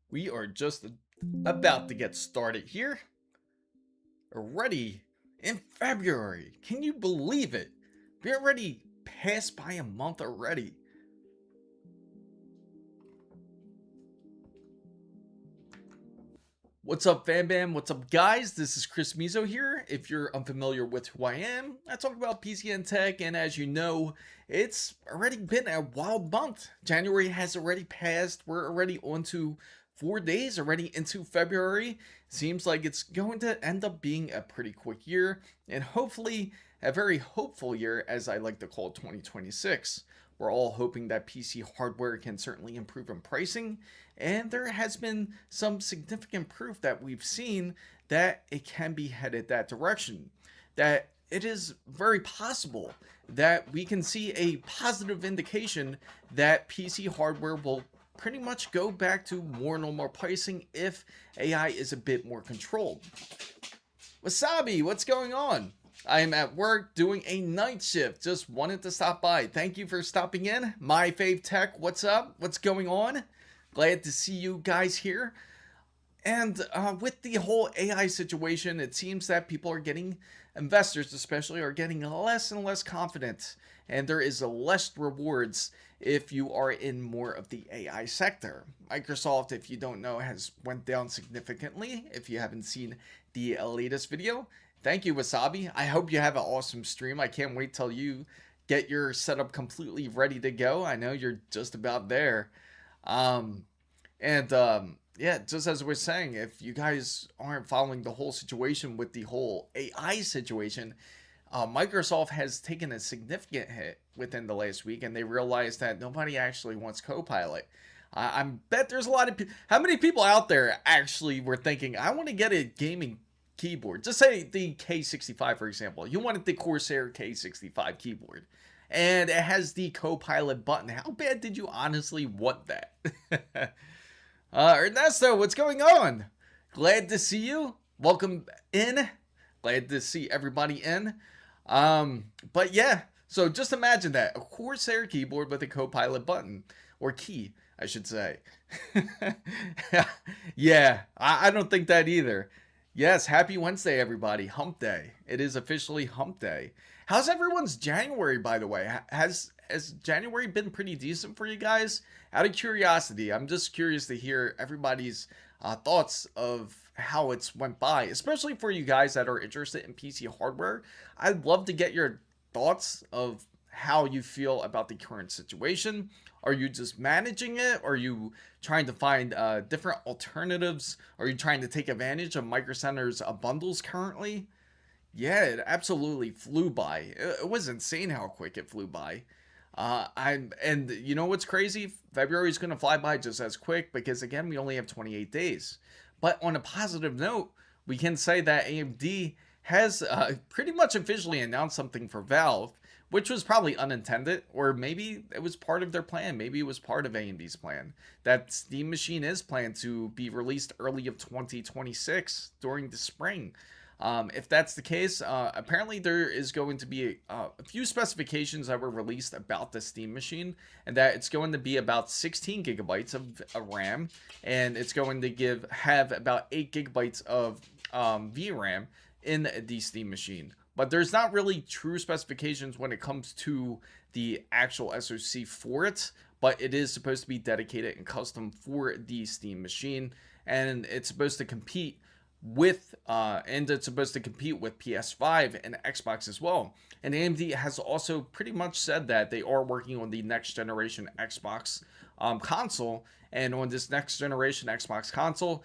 We are just about to get started here. Already in February. Can you believe it? We already passed by a month already. What's up, fam bam? What's up, guys? This is Chris Mizo here. If you're unfamiliar with who I am, I talk about PC and tech, and as you know, it's already been a wild month. January has already passed. We're already on to 4 days already into February. Seems like it's going to end up being a pretty quick year, and hopefully a very hopeful year, as I like to call 2026. We're all hoping that PC hardware can certainly improve in pricing, and there has been some significant proof that we've seen that it can be headed that direction. That it is very possible that we can see a positive indication that PC hardware will pretty much go back to more normal pricing if AI is a bit more controlled. Wasabi, what's going on? I am at work doing a night shift. Just wanted to stop by. Thank you for stopping in. My Fave Tech, what's up? What's going on? Glad to see you guys here. And with the whole AI situation, it seems that people are getting, investors especially, are getting less and less confident. And there is less rewards if you are in more of the AI sector. Microsoft, if you don't know, has went down significantly. If you haven't seen the latest video, thank you, Wasabi. I hope you have an awesome stream. I can't wait till you get your setup completely ready to go. I know you're just about there. Yeah, just as we're saying, if you guys aren't following the whole situation with the whole AI situation, Microsoft has taken a significant hit within the last week, and they realized that nobody actually wants Copilot. I bet there's a lot of people. How many people out there actually were thinking, I want to get a gaming keyboard? Just say the K65, for example. You wanted the Corsair K65 keyboard, and it has the Copilot button. How bad did you honestly want that? Ernesto, what's going on? Glad to see you. Welcome in. Glad to see everybody in. But yeah, so just imagine that. A Corsair keyboard with a Copilot button. Or key, I should say. Yeah, I don't think that either. Yes, happy Wednesday, everybody. Hump day. It is officially hump day. How's everyone's January, by the way? Has January been pretty decent for you guys? Out of curiosity, I'm just curious to hear everybody's thoughts of how it's went by, especially for you guys that are interested in PC hardware. I'd love to get your thoughts of how you feel about the current situation. Are you just managing it? Are you trying to find different alternatives? Are you trying to take advantage of Micro Center's bundles currently? Yeah, it absolutely flew by. It was insane how quick it flew by. And you know what's crazy? February is going to fly by just as quick because again, we only have 28 days. But on a positive note, we can say that AMD has pretty much officially announced something for Valve, which was probably unintended, or maybe it was part of their plan. Maybe it was part of AMD's plan. That Steam Machine is planned to be released early of 2026 during the spring. If that's the case, apparently there is going to be a few specifications that were released about the Steam Machine, and that it's going to be about 16 gigabytes of RAM, and it's going to have about 8 gigabytes of VRAM in the Steam Machine. But there's not really true specifications when it comes to the actual SoC for it, but it is supposed to be dedicated and custom for the Steam Machine, and it's supposed to compete with PS5 and Xbox as well. And AMD has also pretty much said that they are working on the next generation Xbox console, and on this next generation Xbox console,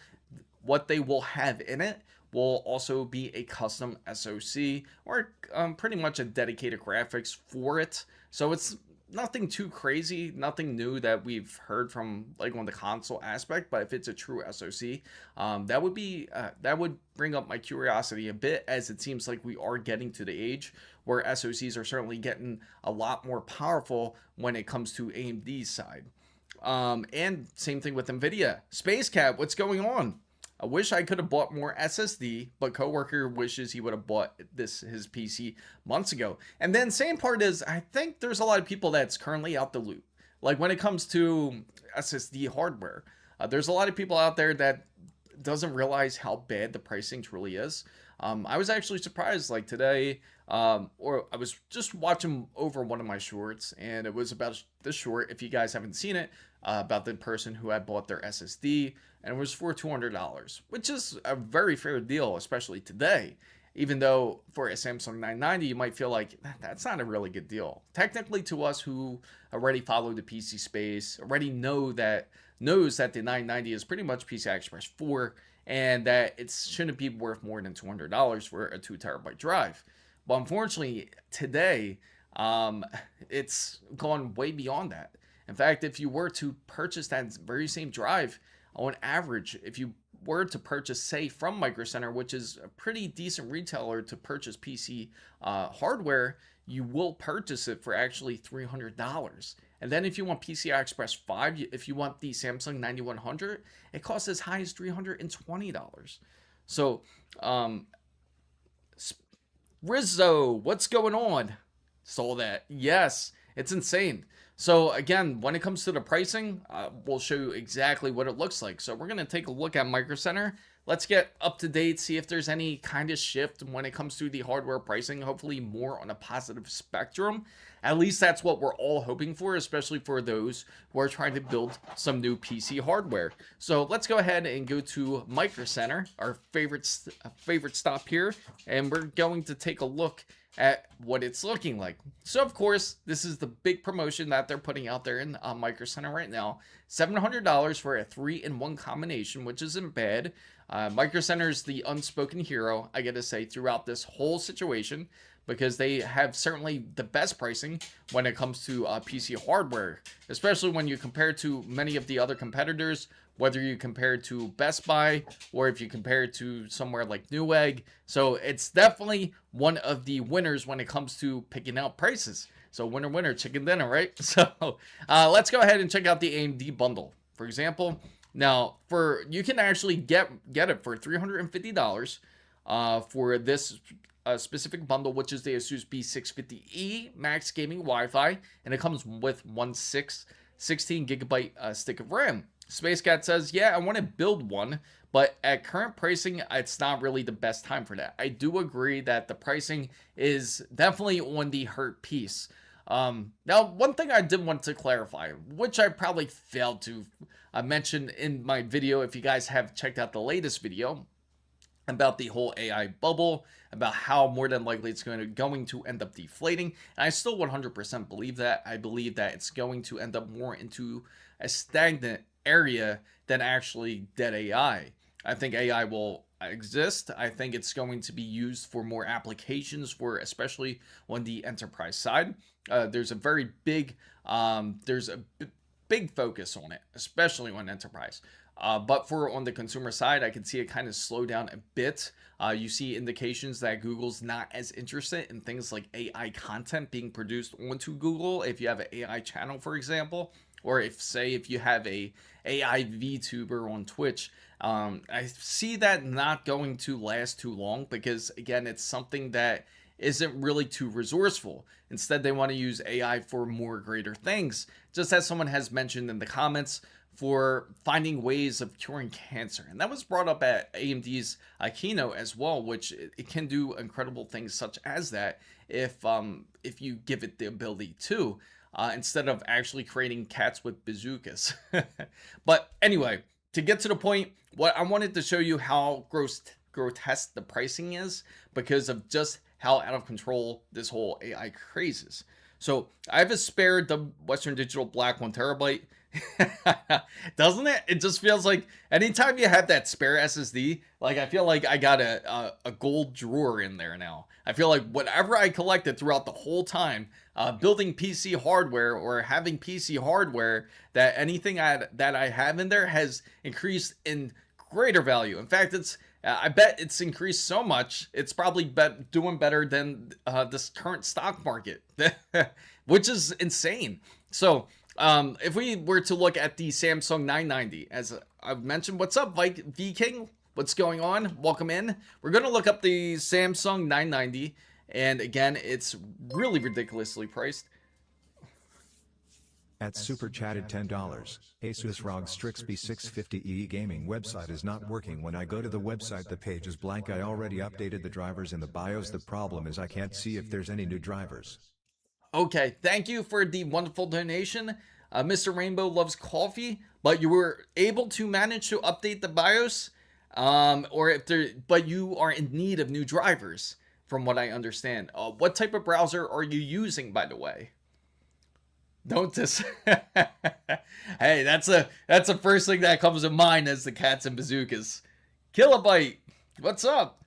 what they will have in it will also be a custom SoC, or pretty much a dedicated graphics for it. So it's nothing too crazy, nothing new that we've heard from like on the console aspect. But if it's a true SoC, that would bring up my curiosity a bit, as it seems like we are getting to the age where SoCs are certainly getting a lot more powerful when it comes to AMD's side. And same thing with Nvidia. Space Cat, what's going on? I wish I could have bought more SSD, but coworker wishes he would have bought his PC months ago. And then same part is, I think there's a lot of people that's currently out the loop. Like when it comes to SSD hardware, There's a lot of people out there that doesn't realize how bad the pricing truly is. I was actually surprised, like today, or I was just watching over one of my shorts, and it was about this short. If you guys haven't seen it, about the person who had bought their SSD, and it was for $200, which is a very fair deal, especially today. Even though for a Samsung 990, you might feel like that's not a really good deal. Technically, to us who already follow the PC space, already knows that the 990 is pretty much PCI Express 4, and that it shouldn't be worth more than $200 for a 2 terabyte drive. But unfortunately, today, it's gone way beyond that. In fact, if you were to purchase that very same drive, on average, if you were to purchase, say, from Micro Center, which is a pretty decent retailer to purchase PC hardware, you will purchase it for actually $300. And then if you want PCI Express 5, if you want the Samsung 9100, it costs as high as $320. So, Rizzo, what's going on? Saw that. Yes, it's insane. So again, when it comes to the pricing, we'll show you exactly what it looks like. So we're going to take a look at Micro Center. Let's get up to date, see if there's any kind of shift when it comes to the hardware pricing, hopefully more on a positive spectrum. At least that's what we're all hoping for, especially for those who are trying to build some new PC hardware. So let's go ahead and go to Micro Center, our favorite stop here, and we're going to take a look at what it's looking like. So of course, this is the big promotion that they're putting out there in Micro Center right now. $700 for a 3-in-1 combination, which isn't bad. Micro Center is the unspoken hero, I gotta say, throughout this whole situation, because they have certainly the best pricing when it comes to PC hardware, especially when you compare to many of the other competitors, whether you compare it to Best Buy or if you compare it to somewhere like Newegg. So it's definitely one of the winners when it comes to picking out prices. So winner, winner, chicken dinner, right? So let's go ahead and check out the AMD bundle. For example, now you can actually get it for $350 for this specific bundle, which is the Asus B650E Max Gaming Wi-Fi, and it comes with 16 gigabyte stick of RAM. Space Cat says, yeah, I want to build one, but at current pricing, it's not really the best time for that. I do agree that the pricing is definitely on the hurt piece. Now, one thing I did want to clarify, which I probably failed to mention in my video, if you guys have checked out the latest video, about the whole AI bubble, about how more than likely it's going to end up deflating. And I still 100% believe that. I believe that it's going to end up more into a stagnant area than actually dead AI. I think AI will exist. I think it's going to be used for more applications, for especially on the enterprise side. There's a very big big focus on it, especially on enterprise. But on the consumer side, I can see it kind of slow down a bit. You see indications that Google's not as interested in things like AI content being produced onto Google. If you have an AI channel, for example, or if you have a AI VTuber on Twitch, I see that not going to last too long, because again, it's something that isn't really too resourceful. Instead, they want to use AI for more greater things, just as someone has mentioned in the comments, for finding ways of curing cancer. And that was brought up at AMD's keynote as well, which it can do incredible things such as that if you give it the ability to, instead of actually creating cats with bazookas. But anyway, to get to the point, what I wanted to show you how grotesque the pricing is, because of just how out of control this whole AI craze is. So I have a spare Western Digital Black 1 terabyte. Doesn't it? It just feels like anytime you have that spare SSD, like I feel like I got a gold drawer in there now. I feel like whatever I collected throughout the whole time building PC hardware or having PC hardware, that anything that I have in there has increased in greater value. In fact, I bet it's increased so much, it's probably doing better than this current stock market, which is insane. So if we were to look at the Samsung 990, as I've mentioned, what's up, Viking? What's going on? Welcome in. We're going to look up the Samsung 990, and again, it's really ridiculously priced. At super chatted $10. Asus ROG Strix B650E gaming website is not working. When I go to the website the page is blank. I already updated the drivers in the BIOS. The problem is I can't see if there's any new drivers. Okay, thank you for the wonderful donation. Mr. Rainbow loves coffee, but you were able to manage to update the BIOS, but you are in need of new drivers, from what I understand. What type of browser are you using, by the way? Don't dis. Hey, that's the first thing that comes to mind as the cats and bazookas. Kilobyte, what's up?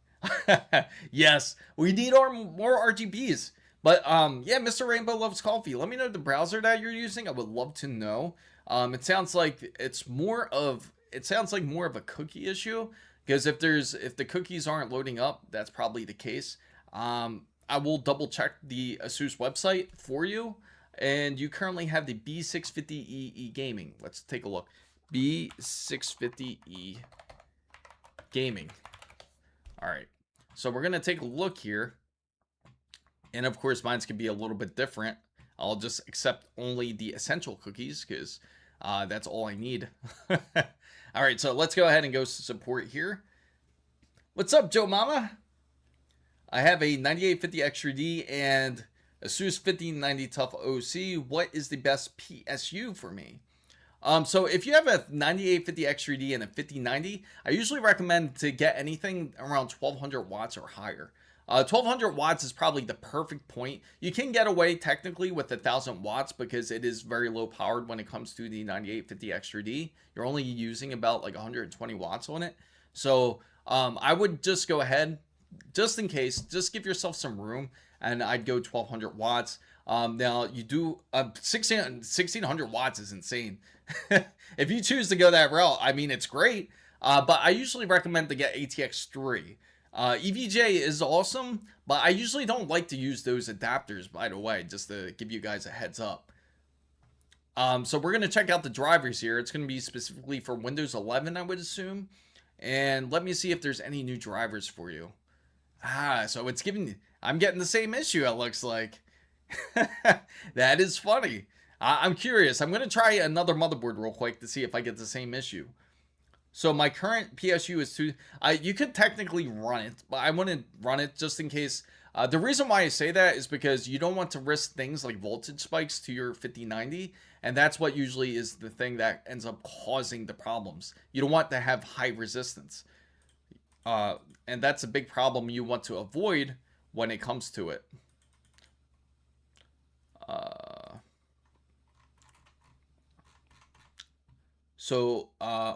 Yes, we need more RGBs. But yeah, Mr. Rainbow loves coffee. Let me know the browser that you're using. I would love to know. It sounds like more of a cookie issue, because if the cookies aren't loading up, that's probably the case. I will double check the Asus website for you. And you currently have the B650E gaming. Let's take a look. B650E gaming. All right. So we're going to take a look here. And of course, mine's can be a little bit different. I'll just accept only the essential cookies because that's all I need. All right. So let's go ahead and go to support here. What's up, Joe Mama? I have a 9850 X3D and Asus 1590 Tough OC. What is the best PSU for me? So if you have a 9850 X3D and a 5090, I usually recommend to get anything around 1200 watts or higher. 1200 watts is probably the perfect point. You can get away technically with 1000 watts because it is very low powered when it comes to the 9850 X3D. You're only using about like 120 watts on it. So I would just go ahead, just in case, just give yourself some room, and I'd go 1200 watts. Now you do 1600 watts is insane. If you choose to go that route, I mean, it's great. But I usually recommend to get ATX 3. EVGA is awesome, but I usually don't like to use those adapters, by the way, just to give you guys a heads up. So we're going to check out the drivers here. It's going to be specifically for Windows 11, I would assume. And let me see if there's any new drivers for you. So it's I'm getting the same issue, it looks like. That is funny. I'm curious. I'm going to try another motherboard real quick to see if I get the same issue. So my current PSU is you could technically run it, but I wouldn't run it just in case. The reason why I say that is because you don't want to risk things like voltage spikes to your 5090, and that's what usually is the thing that ends up causing the problems. You don't want to have high resistance. And that's a big problem you want to avoid when it comes to it.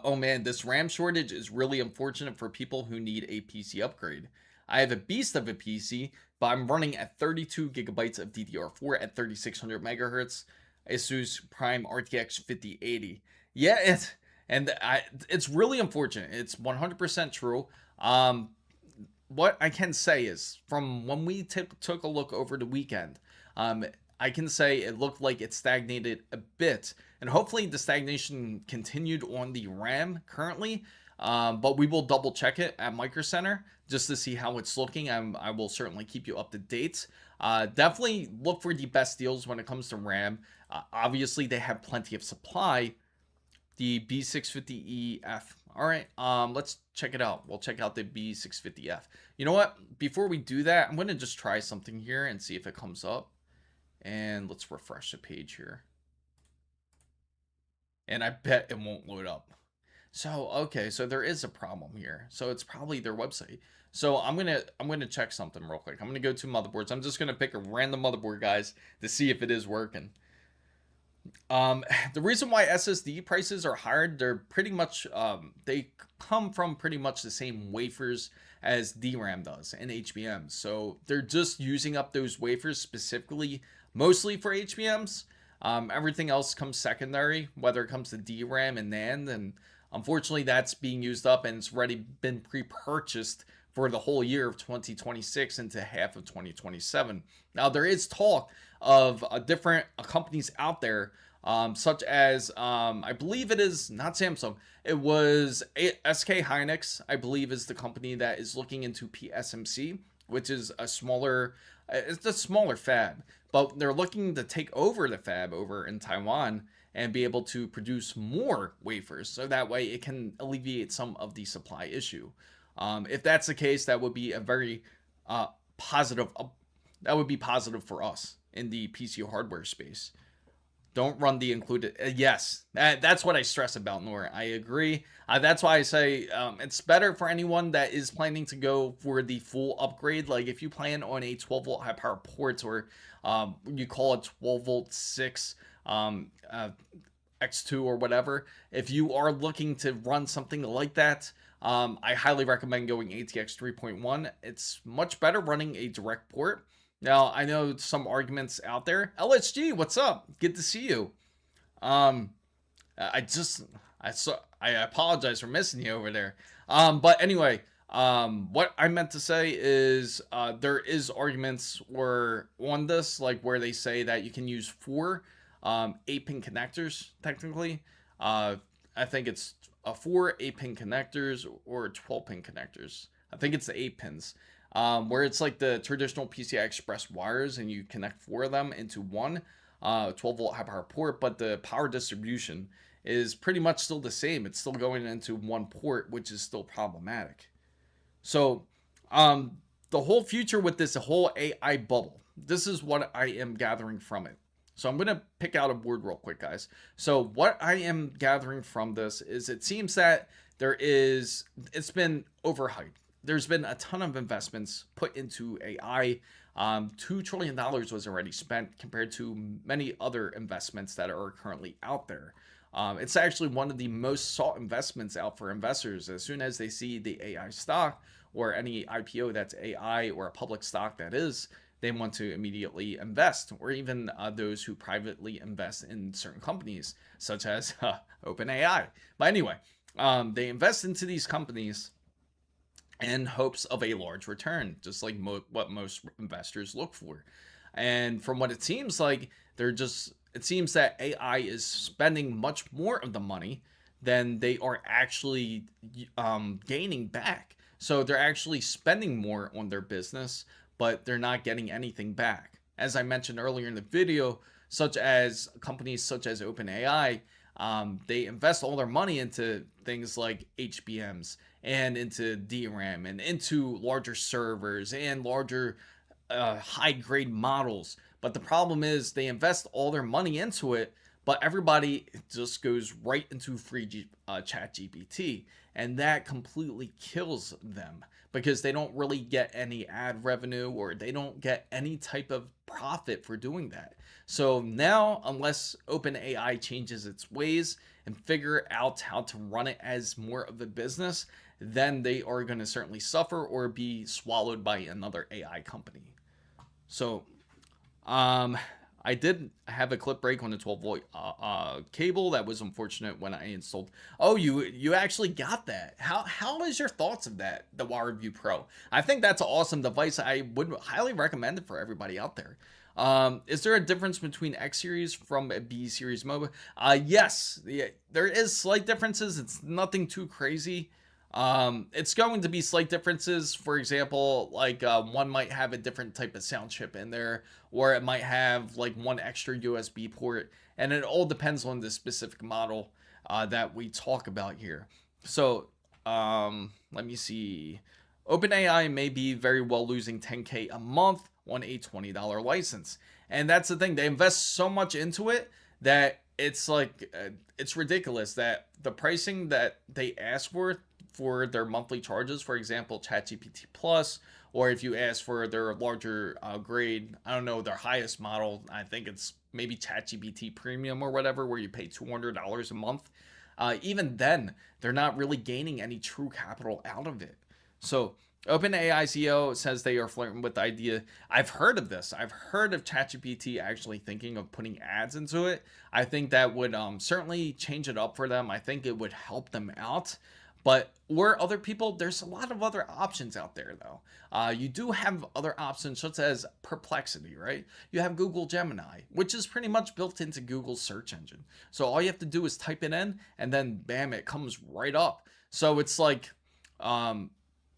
Oh man, this RAM shortage is really unfortunate for people who need a PC upgrade. I have a beast of a PC, but I'm running at 32 gigabytes of DDR4 at 3600 megahertz, Asus Prime RTX 5080. Yeah, it's really unfortunate. It's 100% true. What I can say is, from when we took a look over the weekend, I can say it looked like it stagnated a bit, and hopefully the stagnation continued on the RAM currently, but we will double check it at Micro Center just to see how it's looking. I will certainly keep you up to date. Definitely look for the best deals when it comes to RAM. Obviously, they have plenty of supply. The B650EF. All right, let's check it out. We'll check out the B650F. You know what? Before we do that, I'm going to just try something here and see if it comes up. And let's refresh the page here. And I bet it won't load up. So, okay, so there is a problem here. So it's probably their website. So I'm gonna check something real quick. I'm gonna go to motherboards. I'm just gonna pick a random motherboard, guys, to see if it is working. The reason why SSD prices are higher, they're pretty much they come from pretty much the same wafers as DRAM does and HBMs. So they're just using up those wafers specifically, mostly for HBMs. Everything else comes secondary, whether it comes to DRAM and NAND, and unfortunately that's being used up and it's already been pre-purchased for the whole year of 2026 into half of 2027. Now there is talk of different companies out there, such as I believe it is not Samsung, it was SK Hynix, I believe, is the company that is looking into PSMC, which is a smaller, it's a smaller fab, but they're looking to take over the fab over in Taiwan and be able to produce more wafers, so that way it can alleviate some of the supply issue. If that's the case, that would be a very positive. That would be positive for us in the PC hardware space. Don't run the included. Yes, that's what I stress about, Nora. I agree. That's why I say it's better for anyone that is planning to go for the full upgrade. Like if you plan on a 12 volt high power port, or you call it 12 volt 6 X2 or whatever. If you are looking to run something like that, I highly recommend going ATX 3.1. It's much better running a direct port. Now, I know some arguments out there. LSG, what's up? Good to see you. Um, I apologize for missing you over there. But anyway, what I meant to say is there is arguments on this, like where they say that you can use 4 8-pin connectors technically. I think it's 4 8-pin connectors or 12-pin connectors. I think it's the 8 pins. Where it's like the traditional PCI Express wires, and you connect 4 of them into one 12 volt high power port, but the power distribution is pretty much still the same. It's still going into one port, which is still problematic. So, the whole future with this whole AI bubble, this is what I am gathering from it. So I'm going to pick out a word real quick, guys. So what I am gathering from this is it seems that it's been overhyped. There's been a ton of investments put into AI. $2 trillion was already spent compared to many other investments that are currently out there. It's actually one of the most sought investments out for investors. As soon as they see the AI stock or any IPO that's AI or a public stock that is, they want to immediately invest, or even those who privately invest in certain companies, such as OpenAI. But anyway, they invest into these companies in hopes of a large return, just like what most investors look for. And from what it seems like, it seems that AI is spending much more of the money than they are actually gaining back. So they're actually spending more on their business, but they're not getting anything back. As I mentioned earlier in the video, such as companies such as OpenAI, they invest all their money into things like HBMs and into DRAM and into larger servers and larger high-grade models. But the problem is they invest all their money into it, but everybody just goes right into free ChatGPT, and that completely kills them because they don't really get any ad revenue, or they don't get any type of profit for doing that. So now, unless OpenAI changes its ways and figure out how to run it as more of a business, then they are going to certainly suffer or be swallowed by another AI company. So, I did have a clip break on the 12 volt cable. That was unfortunate when I installed. Oh, you actually got that. How is your thoughts of that, the WireView Pro? I think that's an awesome device. I would highly recommend it for everybody out there. Is there a difference between X series from a B series mobile? Yes, there is slight differences. It's nothing too crazy. It's going to be slight differences. For example, like one might have a different type of sound chip in there, or it might have like one extra USB port, and it all depends on the specific model that we talk about here. So let me see. OpenAI may be very well losing $10K a month on a $20 license, and that's the thing. They invest so much into it that it's like it's ridiculous that the pricing that they ask for their monthly charges, for example, ChatGPT Plus, or if you ask for their larger grade, I don't know, their highest model, I think it's maybe ChatGPT Premium or whatever, where you pay $200 a month. Even then, they're not really gaining any true capital out of it. So OpenAI CEO says they are flirting with the idea. I've heard of this. I've heard of ChatGPT actually thinking of putting ads into it. I think that would certainly change it up for them. I think it would help them out. But or other people, there's a lot of other options out there, though. You do have other options such as Perplexity, right? You have Google Gemini, which is pretty much built into Google's search engine. So all you have to do is type it in, and then bam, it comes right up. So it's like,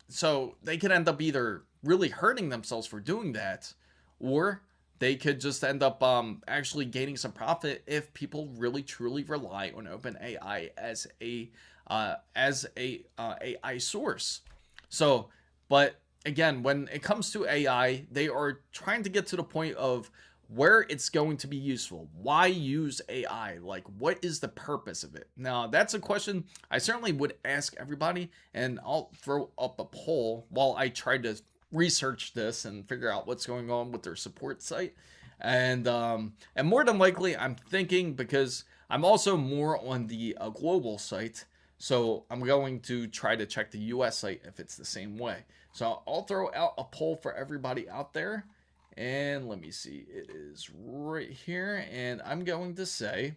so they could end up either really hurting themselves for doing that, or they could just end up actually gaining some profit if people really truly rely on OpenAI as a AI source. So, but again, when it comes to AI, they are trying to get to the point of where it's going to be useful. Why use AI? Like, what is the purpose of it? Now, that's a question I certainly would ask everybody, and I'll throw up a poll while I try to research this and figure out what's going on with their support site. And more than likely, I'm thinking, because I'm also more on the global site, so I'm going to try to check the US site if it's the same way. So I'll throw out a poll for everybody out there. And let me see, it is right here. And I'm going to say,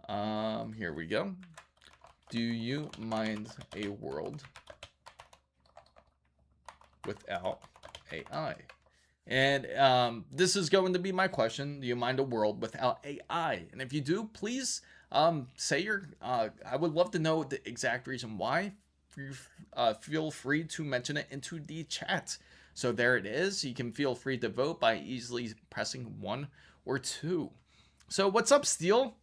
here we go. Do you mind a world without AI? And this is going to be my question. Do you mind a world without AI? And if you do, please say your, I would love to know the exact reason why. Feel free to mention it into the chat. So there it is. You can feel free to vote by easily pressing 1 or 2. So what's up, Steel?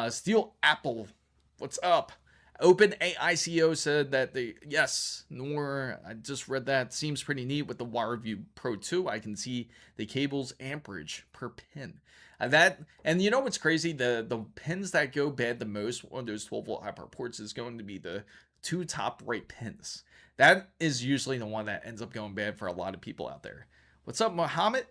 Steel Apple, what's up? OpenAI CEO said that yes, Nor, I just read that. Seems pretty neat with the WireView Pro 2. I can see the cable's amperage per pin. And you know what's crazy? The pins that go bad the most on those 12-volt high power ports is going to be the 2 top right pins. That is usually the one that ends up going bad for a lot of people out there. What's up, Mohammed?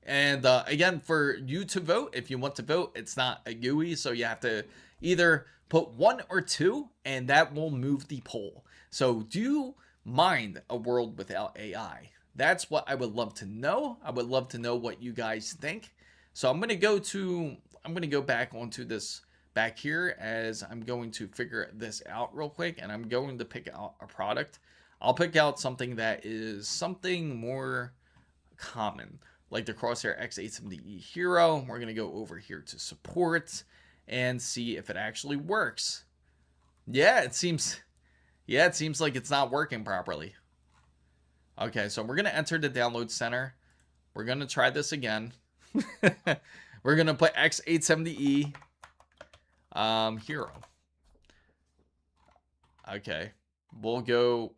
And again, for you to vote, if you want to vote, it's not a GUI, so you have to either put 1 or 2, and that will move the poll. So do you mind a world without AI? That's what I would love to know. I would love to know what you guys think. So I'm going to go back onto this back here, as I'm going to figure this out real quick, and I'm going to pick out a product. I'll pick out something that is something more common, like the Crosshair X870E Hero. We're going to go over here to support and see if it actually works. Yeah, it seems like it's not working properly. Okay, so we're going to enter the download center. We're going to try this again. We're going to put X870E Hero. Okay, we'll go.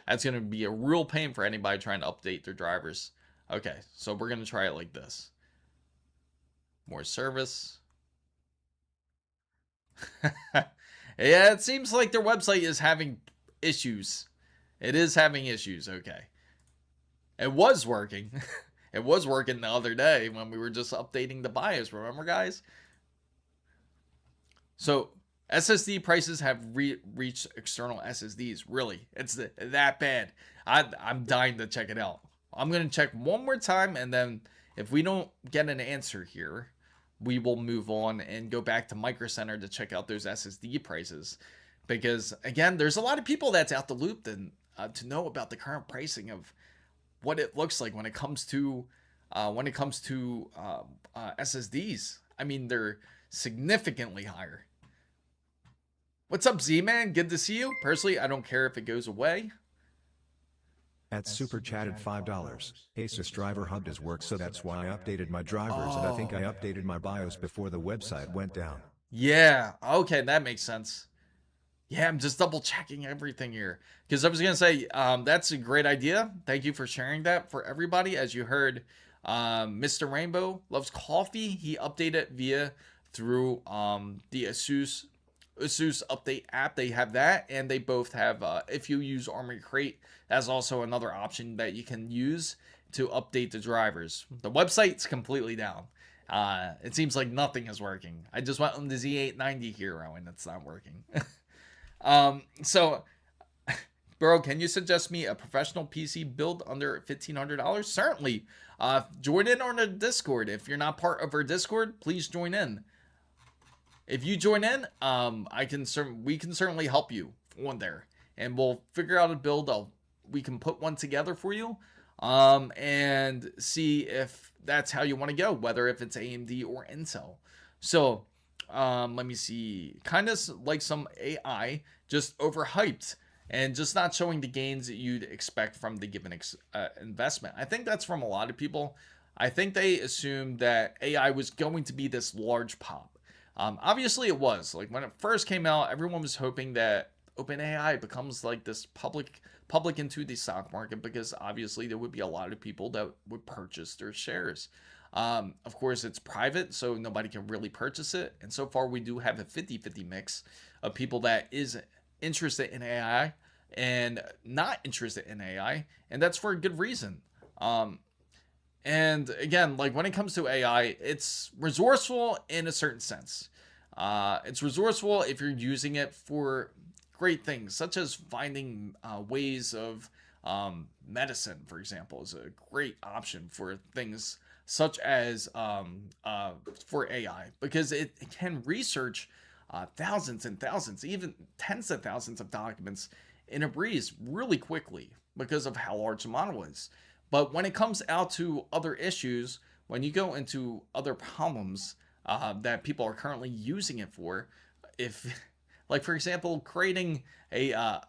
That's going to be a real pain for anybody trying to update their drivers. Okay, so we're going to try it like this. More service. Yeah, it seems like their website is having issues. It is having issues. Okay. It was working. It was working the other day when we were just updating the BIOS. Remember, guys? So SSD prices have reached external SSDs. Really? It's that bad. I'm dying to check it out. I'm going to check one more time, and then if we don't get an answer here, we will move on and go back to Micro Center to check out those SSD prices. Because, again, there's a lot of people that's out the loop to know about the current pricing of what it looks like when it comes to SSDs. I mean, they're significantly higher. What's up, Z-Man? Good to see you. Personally, I don't care if it goes away. At super chatted $5. Asus Driver Hub does work, so that's why I updated my drivers, and I think I updated my BIOS before the website went down. Yeah, okay, that makes sense. Yeah, I'm just double checking everything here, because I was going to say, that's a great idea. Thank you for sharing that for everybody. As you heard, Mr. Rainbow loves coffee. He updated through the Asus update app. They have that, and they both have, if you use Armory Crate, that's also another option that you can use to update the drivers. The website's completely down. It seems like nothing is working. I just went on the Z890 Hero, and it's not working. So, bro, can you suggest me a professional PC build under $1,500? Certainly. Join in on the Discord. If you're not part of our Discord, please join in. If you join in, we can certainly help you on there, and we'll figure out a build. We can put one together for you, and see if that's how you want to go, whether if it's AMD or Intel. So, let me see. Kind of like some AI, just overhyped. and just not showing the gains that you'd expect from the given investment. I think that's from a lot of people. I think they assumed that AI was going to be this large pop. Obviously, it was. Like when it first came out, everyone was hoping that OpenAI becomes like this public into the stock market, because obviously there would be a lot of people that would purchase their shares. Of course, it's private, so nobody can really purchase it. And so far, we do have a 50-50 mix of people that is interested in AI and not interested in AI, and that's for a good reason. And again, like when it comes to AI, it's resourceful in a certain sense. It's resourceful if you're using it for great things, such as finding ways of medicine, for example, is a great option for things such as for AI, because it can research thousands and thousands, even tens of thousands of documents in a breeze really quickly because of how large the model is. But when it comes out to other issues, when you go into other problems that people are currently using it for, if, like for example, creating a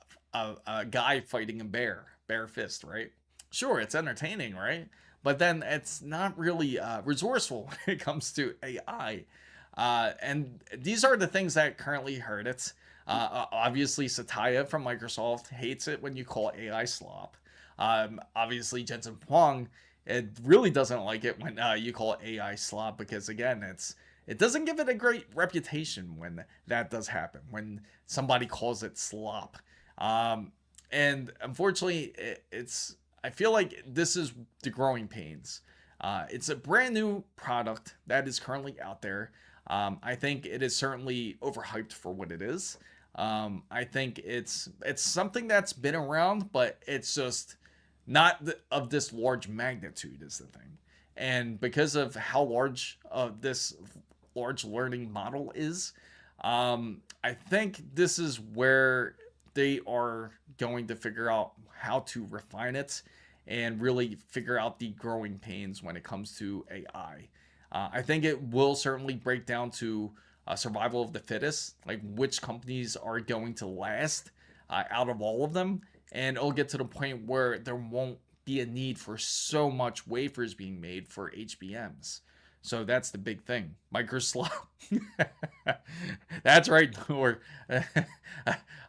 guy fighting a bare fist, right? Sure, it's entertaining, right? But then it's not really resourceful when it comes to AI. And these are the things that currently hurt it. Obviously, Satya from Microsoft hates it when you call AI slop. Obviously, Jensen Huang, it really doesn't like it when you call it AI slop, because again, it doesn't give it a great reputation when that does happen, when somebody calls it slop. And unfortunately, I feel like this is the growing pains. It's a brand new product that is currently out there. I think it is certainly overhyped for what it is. I think it's something that's been around, but it's just not of this large magnitude is the thing. And because of how large this large learning model is, I think this is where they are going to figure out how to refine it and really figure out the growing pains when it comes to AI. I think it will certainly break down to survival of the fittest, like which companies are going to last out of all of them. And it'll get to the point where there won't be a need for so much wafers being made for HBMs. So that's the big thing. Microslop. That's right, Nor.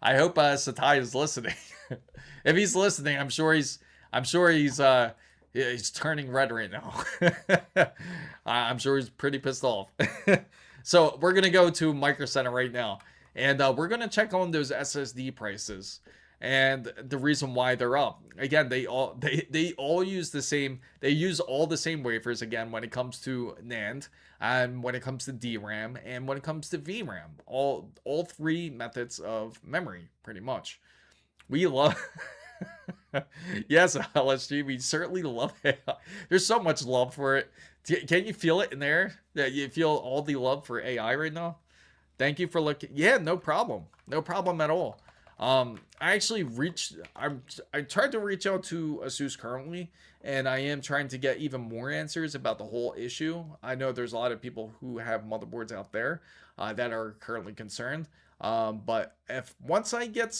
I hope Satai is listening. If he's listening, I'm sure he's turning red right now. I'm sure he's pretty pissed off. So we're gonna go to Micro Center right now, and we're gonna check on those SSD prices and the reason why they're up. Again, they all use the same. They use all the same wafers again when it comes to NAND, and when it comes to DRAM, and when it comes to VRAM. All three methods of memory, pretty much. We love. Yes, LSG, we certainly love it. There's so much love for it. Can you feel it in there? Yeah, you feel all the love for AI right now? Thank you for looking. Yeah, no problem. No problem at all. I actually I tried to reach out to ASUS currently, and I am trying to get even more answers about the whole issue. I know there's a lot of people who have motherboards out there that are currently concerned. But if once I get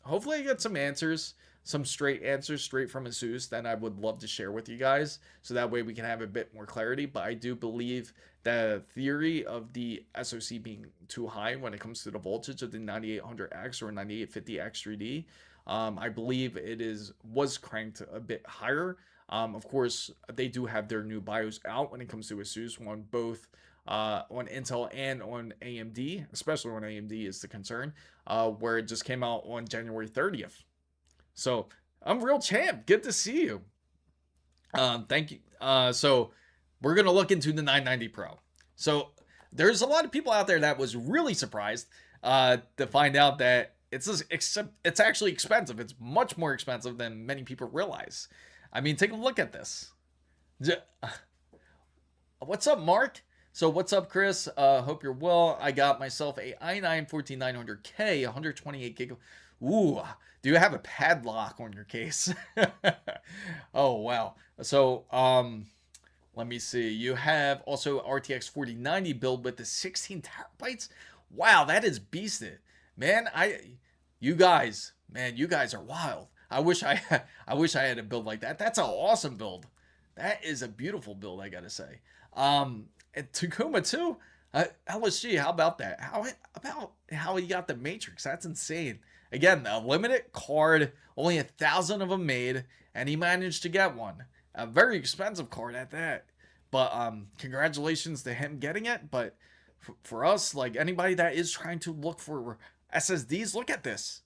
hopefully I get some answers, some straight answers straight from ASUS, then I would love to share with you guys, so that way we can have a bit more clarity. But I do believe the theory of the SoC being too high when it comes to the voltage of the 9800X or 9850X 3D, I believe was cranked a bit higher. Of course, they do have their new BIOS out when it comes to ASUS on both on Intel and on AMD, especially on AMD is the concern, where it just came out on January 30th. So I'm Real Champ. Good to see you. Thank you. So we're going to look into the 990 Pro. So there's a lot of people out there that was really surprised to find out that it's actually expensive. It's much more expensive than many people realize. I mean, take a look at this. What's up, Mark? So what's up, Chris? Hope you're well. I got myself a i9 14900K, 128 gig. Ooh, do you have a padlock on your case? Oh, wow. So, let me see. You have also RTX 4090 build with the 16 terabytes. Wow, that is beasted. Man, you guys, Man, you guys are wild. I wish I had a build like that. That's an awesome build. That is a beautiful build, I gotta say. And Takuma too. LSG, how about that? How about how he got the Matrix? That's insane. Again, a limited card, only 1,000 of them made, and he managed to get one. A very expensive card at that. But congratulations to him getting it. But for us, like anybody that is trying to look for SSDs, look at this.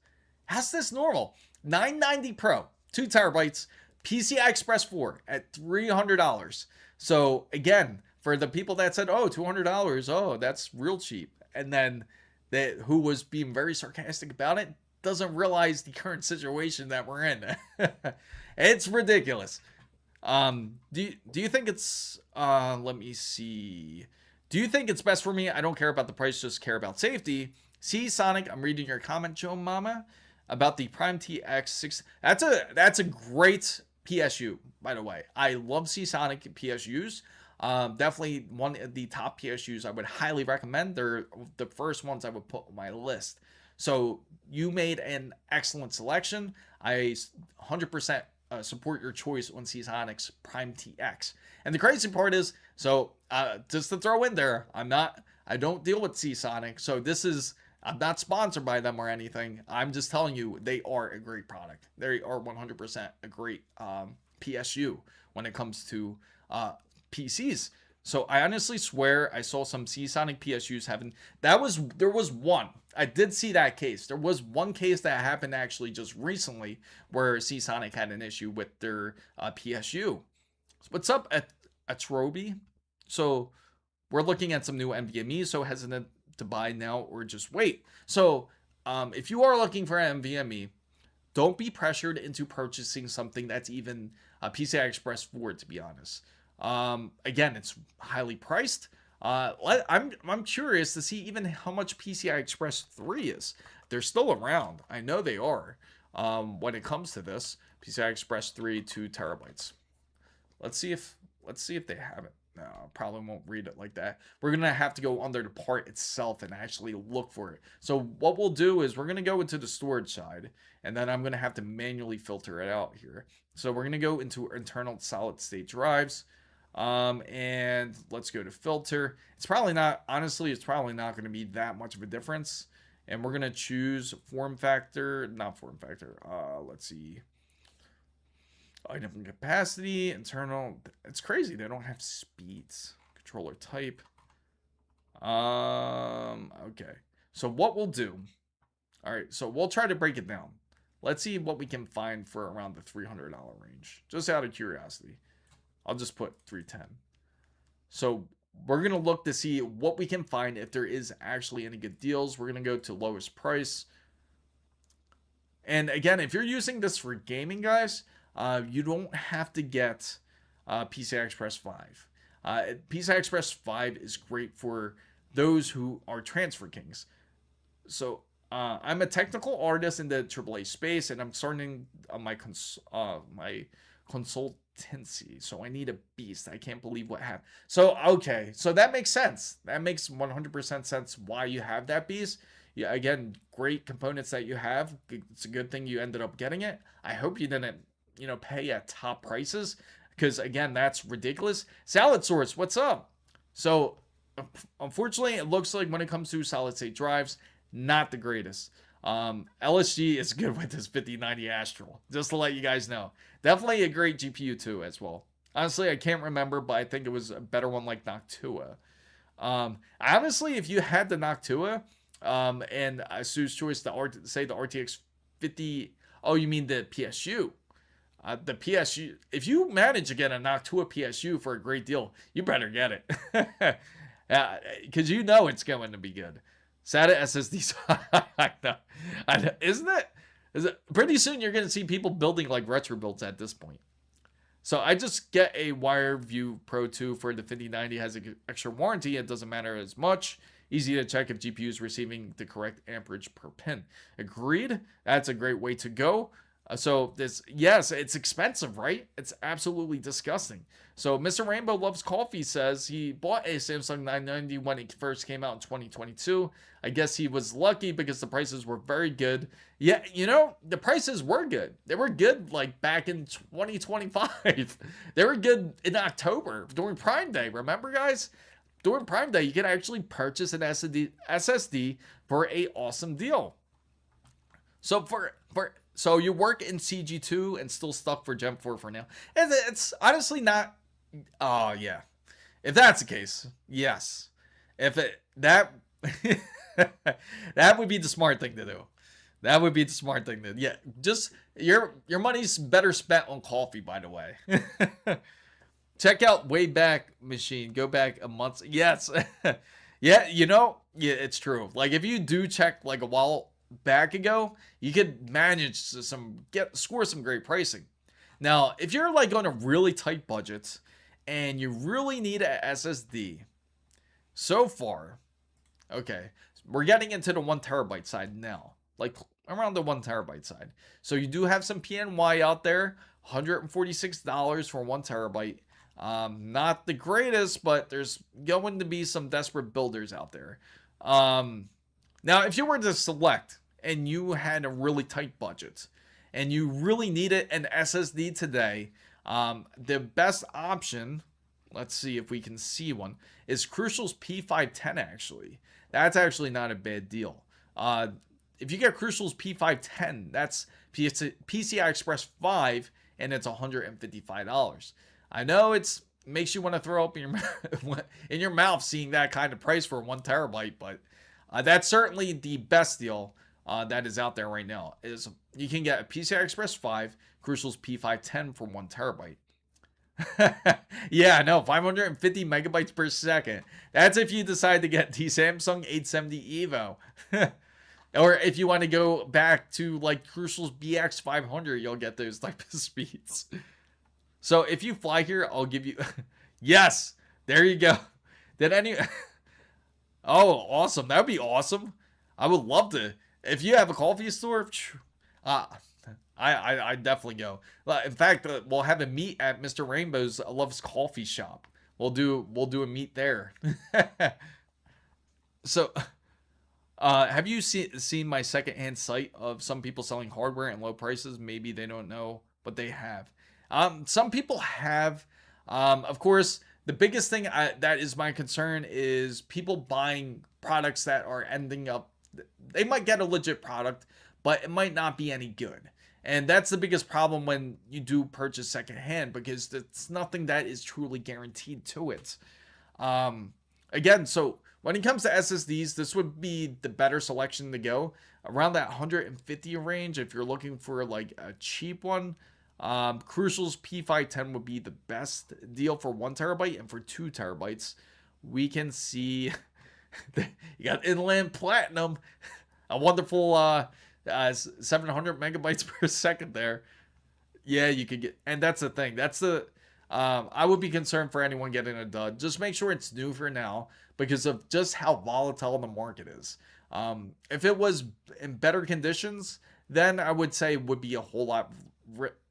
How's this normal? 990 Pro, 2 terabytes, PCI Express 4 at $300. So again, for the people that said, "Oh, $200, oh, that's real cheap," and then that who was being very sarcastic about it doesn't realize the current situation that we're in. It's ridiculous. Do you think it's let me see. Do you think it's best for me? I don't care about the price, just care about safety. See, Sonic, I'm reading your comment, Joe Mama, about the Prime TX6. That's a great PSU, by the way. I love Sonic PSUs. Definitely one of the top PSUs I would highly recommend. They're the first ones I would put on my list. So you made an excellent selection. I 100% support your choice on Sonic's Prime TX. And the crazy part is, so just to throw in there, I don't deal with Sonic, so I'm not sponsored by them or anything. I'm just telling you, they are a great product. They are 100% a great PSU when it comes to PCs. So I honestly swear I saw some Sonic PSUs having there was one. I did see that case. There was one case that happened actually just recently where Sonic had an issue with their PSU. What's up at Atrobi? So we're looking at some new NVMe, so hesitant to buy now or just wait. So if you are looking for an NVMe, don't be pressured into purchasing something that's even PCI Express 4, to be honest. Again, it's highly priced. I'm curious to see even how much PCI Express 3 is. They're still around. I know they are. When it comes to this, PCI Express 3, 2 terabytes. Let's see if they have it. No, I probably won't read it like that. We're gonna have to go under the part itself and actually look for it. So what we'll do is we're gonna go into the storage side, and then I'm gonna have to manually filter it out here. So we're gonna go into internal solid state drives. And let's go to filter. It's probably not going to be that much of a difference. And we're going to choose let's see. Item capacity, internal. It's crazy. They don't have speeds. Controller type. Okay. So what we'll do. All right. So we'll try to break it down. Let's see what we can find for around the $300 range. Just out of curiosity. I'll just put 310. So we're going to look to see what we can find if there is actually any good deals. We're going to go to lowest price. And again, if you're using this for gaming, guys, you don't have to get PCI Express 5. PCI Express 5 is great for those who are transfer kings. So I'm a technical artist in the AAA space, and I'm starting my consultancy, so I need a beast. I can't believe what happened. So okay, so that makes sense. That makes 100% sense why you have that beast. Yeah, again, great components that you have. It's a good thing you ended up getting it. I hope you didn't, pay at top prices, because again, that's ridiculous. Salad Source, what's up? So unfortunately, it looks like when it comes to solid state drives, not the greatest. LSG is good with this 5090 Astral, just to let you guys know. Definitely a great GPU too as well. Honestly, I can't remember, but I think it was a better one like Noctua. Honestly, if you had the Noctua, and Sue's choice, the RTX 50, oh, you mean the PSU? The PSU, if you manage to get a Noctua PSU for a great deal, you better get it. Because it's going to be good. SATA SSDs. I know. Isn't it? Pretty soon you're going to see people building like retro builds at this point. So I just get a WireView Pro 2 for the 5090. Has an extra warranty. It doesn't matter as much. Easy to check if GPU is receiving the correct amperage per pin. Agreed. That's a great way to go. So this, yes, it's expensive, right? It's absolutely disgusting. So Mr. Rainbow Loves Coffee says he bought a Samsung 990 when it first came out in 2022. I guess he was lucky because the prices were very good. Yeah, the prices were good. They were good like back in 2025. They were good in October during Prime Day. Remember, guys? During Prime Day, you can actually purchase an SSD for a awesome deal. So so you work in CG2 and still stuck for Gen 4 for now. And it's honestly not. Oh yeah, if that's the case, yes. If it that that would be the smart thing to do. That would be the smart thing to, yeah. Just your money's better spent on coffee, by the way. Check out Wayback Machine. Go back a month. Yes. Yeah, yeah, it's true. Like if you do check like a while back ago, you could manage to score some great pricing. Now, if you're like on a really tight budget and you really need a SSD, so far, okay, we're getting into the 1 terabyte side now, like around the 1 terabyte side. So you do have some PNY out there, $146 for 1 terabyte. Not the greatest, but there's going to be some desperate builders out there. Now, if you were to select and you had a really tight budget and you really needed an SSD today, the best option, let's see if we can see one, is Crucial's P510 actually. That's actually not a bad deal. If you get Crucial's P510, that's PCI Express 5 and it's $155. I know it makes you want to throw up in your mouth seeing that kind of price for 1 terabyte, but that's certainly the best deal that is out there right now. Is you can get a PCI Express 5, Crucial's P510 for 1 terabyte. Yeah, no, 550 megabytes per second. That's if you decide to get the Samsung 870 Evo. Or if you want to go back to like Crucial's BX500, you'll get those type of speeds. So if you fly here, I'll give you. Yes, there you go. Did any? Oh, awesome! That would be awesome. I would love to. If you have a coffee store, I definitely go. In fact, we'll have a meet at Mr. Rainbow's Loves Coffee Shop. We'll do a meet there. So, have you seen my secondhand site of some people selling hardware at low prices? Maybe they don't know, but they have. Some people have. Of course, the biggest thing that is my concern is people buying products that are ending up. They might get a legit product, but it might not be any good. And that's the biggest problem when you do purchase secondhand, because it's nothing that is truly guaranteed to it. Again, so when it comes to SSDs, this would be the better selection to go around that 150 range if you're looking for like a cheap one. Crucial's P510 would be the best deal for 1 terabyte, and for 2 terabytes, we can see you got Inland Platinum, a wonderful 700 megabytes per second there. Yeah, you could get, and that's the thing. That's the I would be concerned for anyone getting a dud. Just make sure it's new for now because of just how volatile the market is. If it was in better conditions, then I would say it would be a whole lot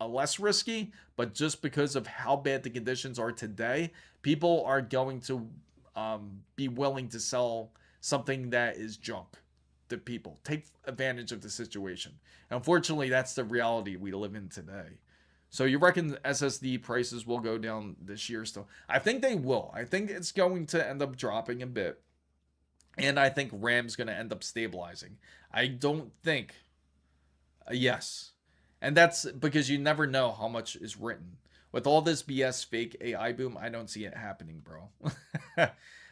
less risky, but just because of how bad the conditions are today, people are going to be willing to sell something that is junk to people. Take advantage of the situation. Unfortunately, that's the reality we live in today. So you reckon SSD prices will go down this year still? I think they will. I think it's going to end up dropping a bit. And I think RAM's going to end up stabilizing. I don't think... yes. And that's because you never know how much is written. With all this BS fake AI boom, I don't see it happening, bro.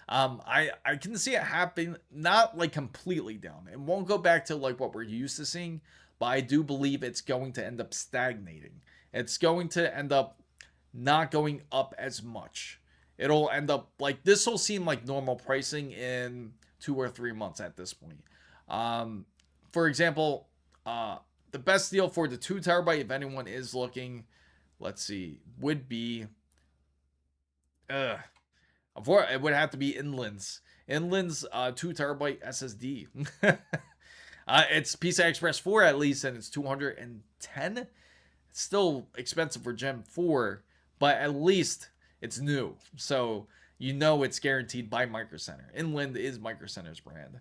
I can see it happen, not like completely down. It won't go back to like what we're used to seeing, but I do believe it's going to end up stagnating. It's going to end up not going up as much. It'll end up like, this will seem like normal pricing in 2 or 3 months at this point. For example, the best deal for the 2 terabyte, if anyone is looking, let's see, would be, it would have to be Inland's 2 terabyte SSD. It's PCI Express 4 at least, and it's 210. It's still expensive for Gen 4, but at least it's new. So you know it's guaranteed by Micro Center. Inland is Micro Center's brand.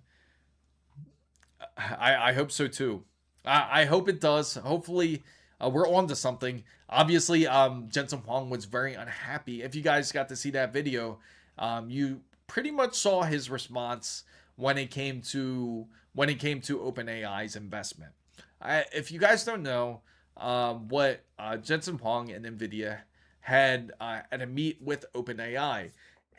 I hope so too. I hope it does. Hopefully, we're on to something. Obviously, Jensen Huang was very unhappy. If you guys got to see that video, you pretty much saw his response when it came to OpenAI's investment. If you guys don't know, what Jensen Huang and Nvidia had at a meet with OpenAI,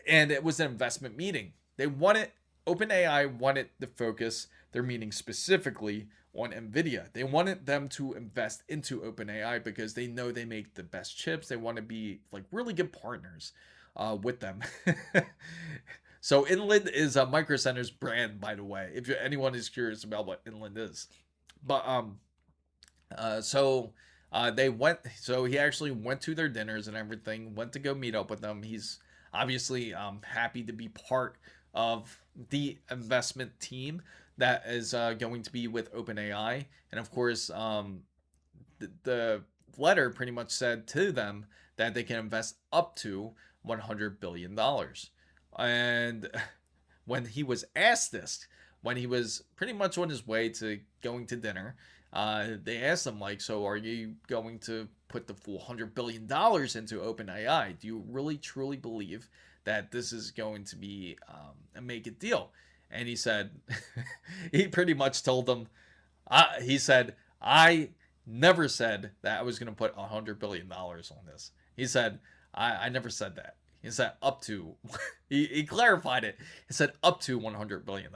and it was an investment meeting. OpenAI wanted to focus their meeting specifically on Nvidia. They wanted them to invest into OpenAI because they know they make the best chips. They want to be like really good partners with them. So Inland is Micro Center's brand, by the way, if anyone is curious about what Inland is. But they went. So he actually went to their dinners and everything. Went to go meet up with them. He's obviously happy to be part of the investment team that is going to be with OpenAI. And of course, the letter pretty much said to them that they can invest up to $100 billion. And when he was asked this, when he was pretty much on his way to going to dinner, they asked him, like, so are you going to put the full $100 billion into OpenAI? Do you really truly believe that this is going to be a make it deal? And he said, he pretty much told them, he said, I never said that I was going to put $100 billion on this. He said, I never said that. He said up to, he clarified it. He said up to $100 billion.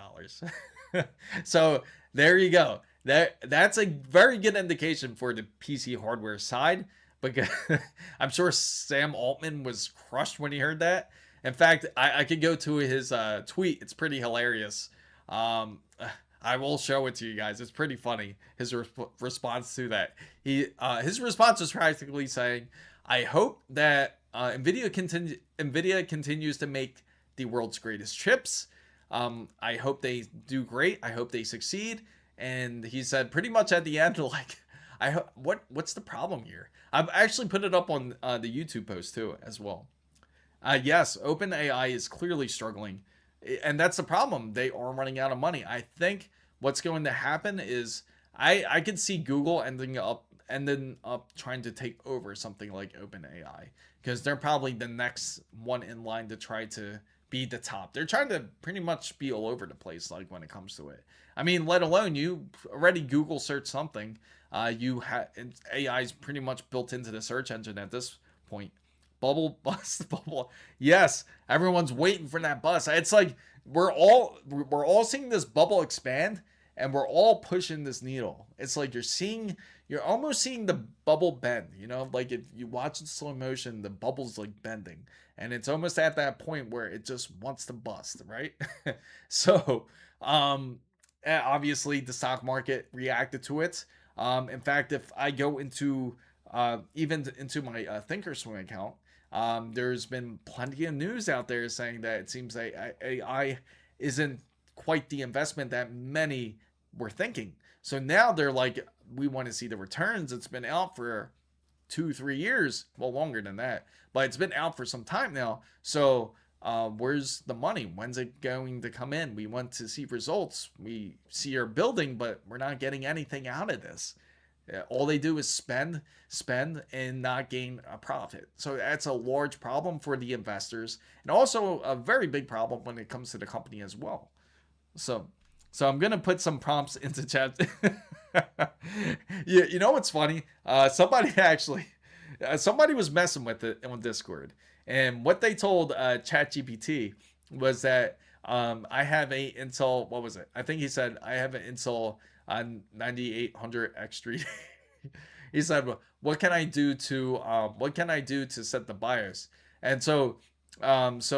So there you go. That's a very good indication for the PC hardware side, because I'm sure Sam Altman was crushed when he heard that. In fact, I could go to his tweet. It's pretty hilarious. I will show it to you guys. It's pretty funny. His response to that. His response was practically saying, "I hope that Nvidia continues to make the world's greatest chips. I hope they do great. I hope they succeed." And he said pretty much at the end, like, what's the problem here? I've actually put it up on the YouTube post too, as well. Yes, OpenAI is clearly struggling, and that's the problem. They are running out of money. I think what's going to happen is I could see Google ending up trying to take over something like OpenAI, because they're probably the next one in line to try to be the top. They're trying to pretty much be all over the place, like, when it comes to it. I mean, let alone you already Google search something, AI is pretty much built into the search engine at this point. Bubble bust bubble. Yes, everyone's waiting for that bust. It's like we're all seeing this bubble expand, and we're all pushing this needle. It's like you're almost seeing the bubble bend, you know, like if you watch in slow motion, the bubble's like bending, and it's almost at that point where it just wants to bust, right? So, obviously the stock market reacted to it. In fact, if I go into even into my Thinkorswim account, there's been plenty of news out there saying that it seems like AI isn't quite the investment that many were thinking. So now they're like, we want to see the returns. It's been out for 2-3 years, well, longer than that, but it's been out for some time now. So where's the money? When's it going to come in? We want to see results. We see our building, but we're not getting anything out of this. All they do is spend, and not gain a profit. So that's a large problem for the investors, and also a very big problem when it comes to the company as well. So I'm gonna put some prompts into chat. You know what's funny? Somebody was messing with it on Discord, and what they told ChatGPT was that I have a Intel. What was it? I think he said I have an Intel on 9800X3. He said, "What can I do to set the BIOS?" And so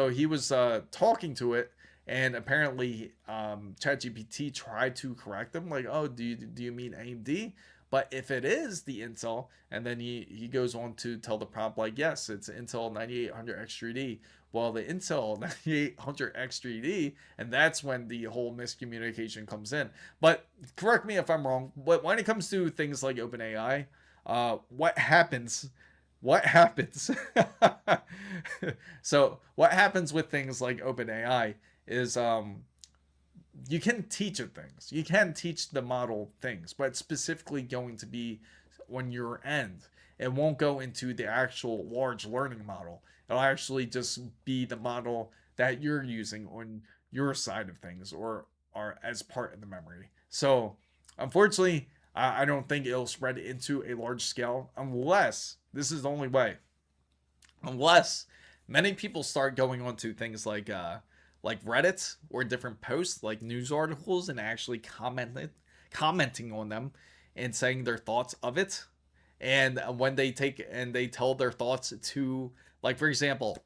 he was talking to it, and apparently ChatGPT tried to correct him, like, "Oh, do you mean AMD?" But if it is the Intel, and then he goes on to tell the prompt like, yes, it's Intel 9800X3D. Well, the Intel 9800X3D, and that's when the whole miscommunication comes in. But correct me if I'm wrong. But when it comes to things like OpenAI, what happens? What happens? So what happens with things like OpenAI is you can teach it things. You can teach the model things, but it's specifically going to be on your end. It won't go into the actual large learning model. It'll actually just be the model that you're using on your side of things or as part of the memory. So unfortunately, I don't think it'll spread into a large scale unless this is the only way. Unless many people start going onto things like Reddit or different posts like news articles and actually commenting on them and saying their thoughts of it. And when they take and they tell their thoughts to, like, for example,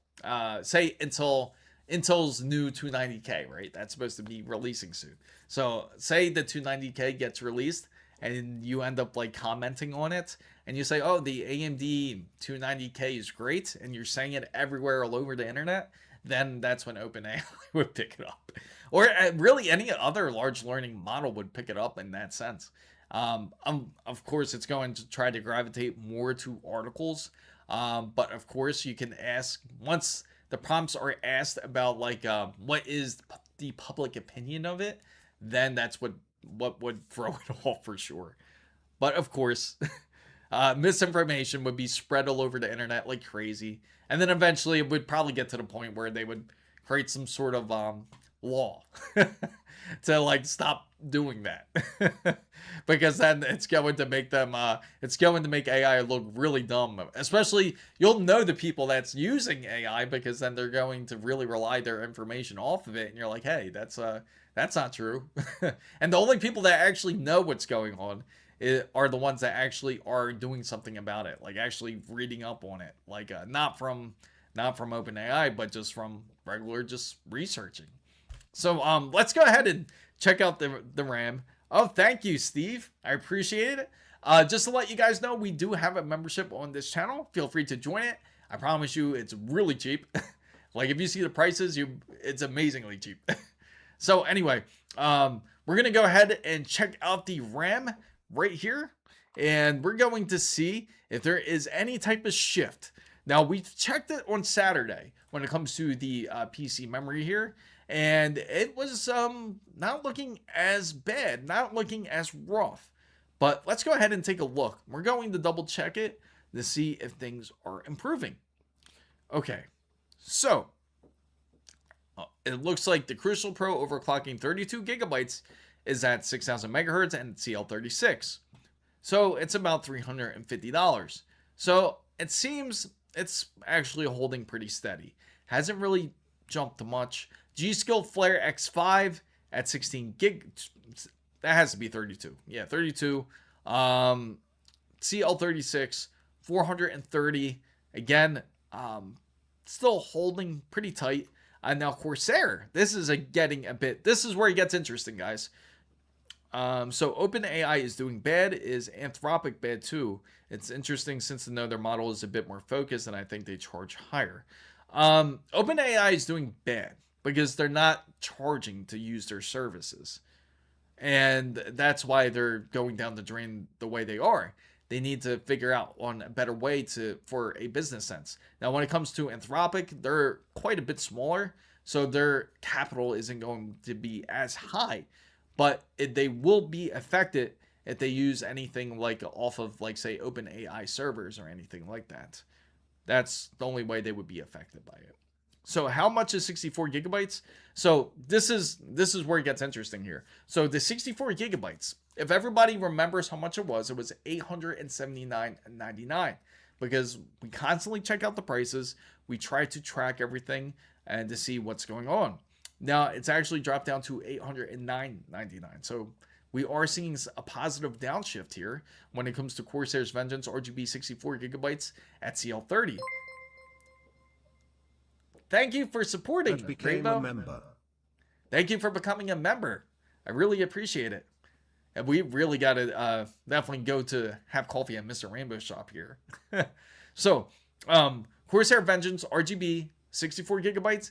say Intel's new 290K, right? That's supposed to be releasing soon. So say the 290K gets released and you end up like commenting on it and you say, oh, the AMD 290K is great, and you're saying it everywhere all over the internet, then that's when OpenAI would pick it up. Or really any other large learning model would pick it up in that sense. Of course, it's going to try to gravitate more to articles. But of course, you can ask, once the prompts are asked about like what is the public opinion of it, then that's what would throw it off for sure. But of course, misinformation would be spread all over the internet like crazy. And then eventually it would probably get to the point where they would create some sort of law to like stop doing that. Because then it's going to make them it's going to make AI look really dumb. Especially you'll know the people that's using AI, because then they're going to really rely their information off of it, and you're like, hey, that's not true. And the only people that actually know what's going on are the ones that actually are doing something about it, like actually reading up on it, like not from OpenAI, but just from regular just researching. So let's go ahead and check out the RAM. Oh, thank you, Steve. I appreciate it. Just to let you guys know, we do have a membership on this channel. Feel free to join it. I promise you, it's really cheap. Like if you see the prices, it's amazingly cheap. So anyway, we're gonna go ahead and check out the RAM right here, and we're going to see if there is any type of shift. Now, we checked it on Saturday when it comes to the PC memory here, and it was not looking as bad, not looking as rough. But let's go ahead and take a look. We're going to double check it to see if things are improving. Okay, so it looks like the Crucial Pro overclocking 32 gigabytes is at 6,000 megahertz and CL36. So it's about $350. So it seems it's actually holding pretty steady. Hasn't really jumped much. G-Skill Flare X5 at 16 gig. That has to be 32. Yeah, 32. CL36, 430. Again, still holding pretty tight. Now Corsair, this is this is where it gets interesting, guys. So OpenAI is doing bad. Is Anthropic bad too? It's interesting since another model is a bit more focused and I think they charge higher. OpenAI is doing bad because they're not charging to use their services. And that's why they're going down the drain the way they are. They need to figure out on a better way for a business sense. Now, when it comes to Anthropic, they're quite a bit smaller, so their capital isn't going to be as high. But they will be affected if they use anything like off of, like, say, OpenAI servers or anything like that. That's the only way they would be affected by it. So how much is 64 gigabytes? So this is where it gets interesting here. So the 64 gigabytes, if everybody remembers how much it was $879.99, because we constantly check out the prices. We try to track everything and to see what's going on. Now it's actually dropped down to $809.99. So we are seeing a positive downshift here when it comes to Corsair's Vengeance RGB 64 gigabytes at CL30. Thank you for supporting, became Rainbow. a member. Thank you for becoming a member. I really appreciate it. And we really got to definitely go to have coffee at Mr. Rainbow Shop here. So, Corsair Vengeance RGB 64 gigabytes.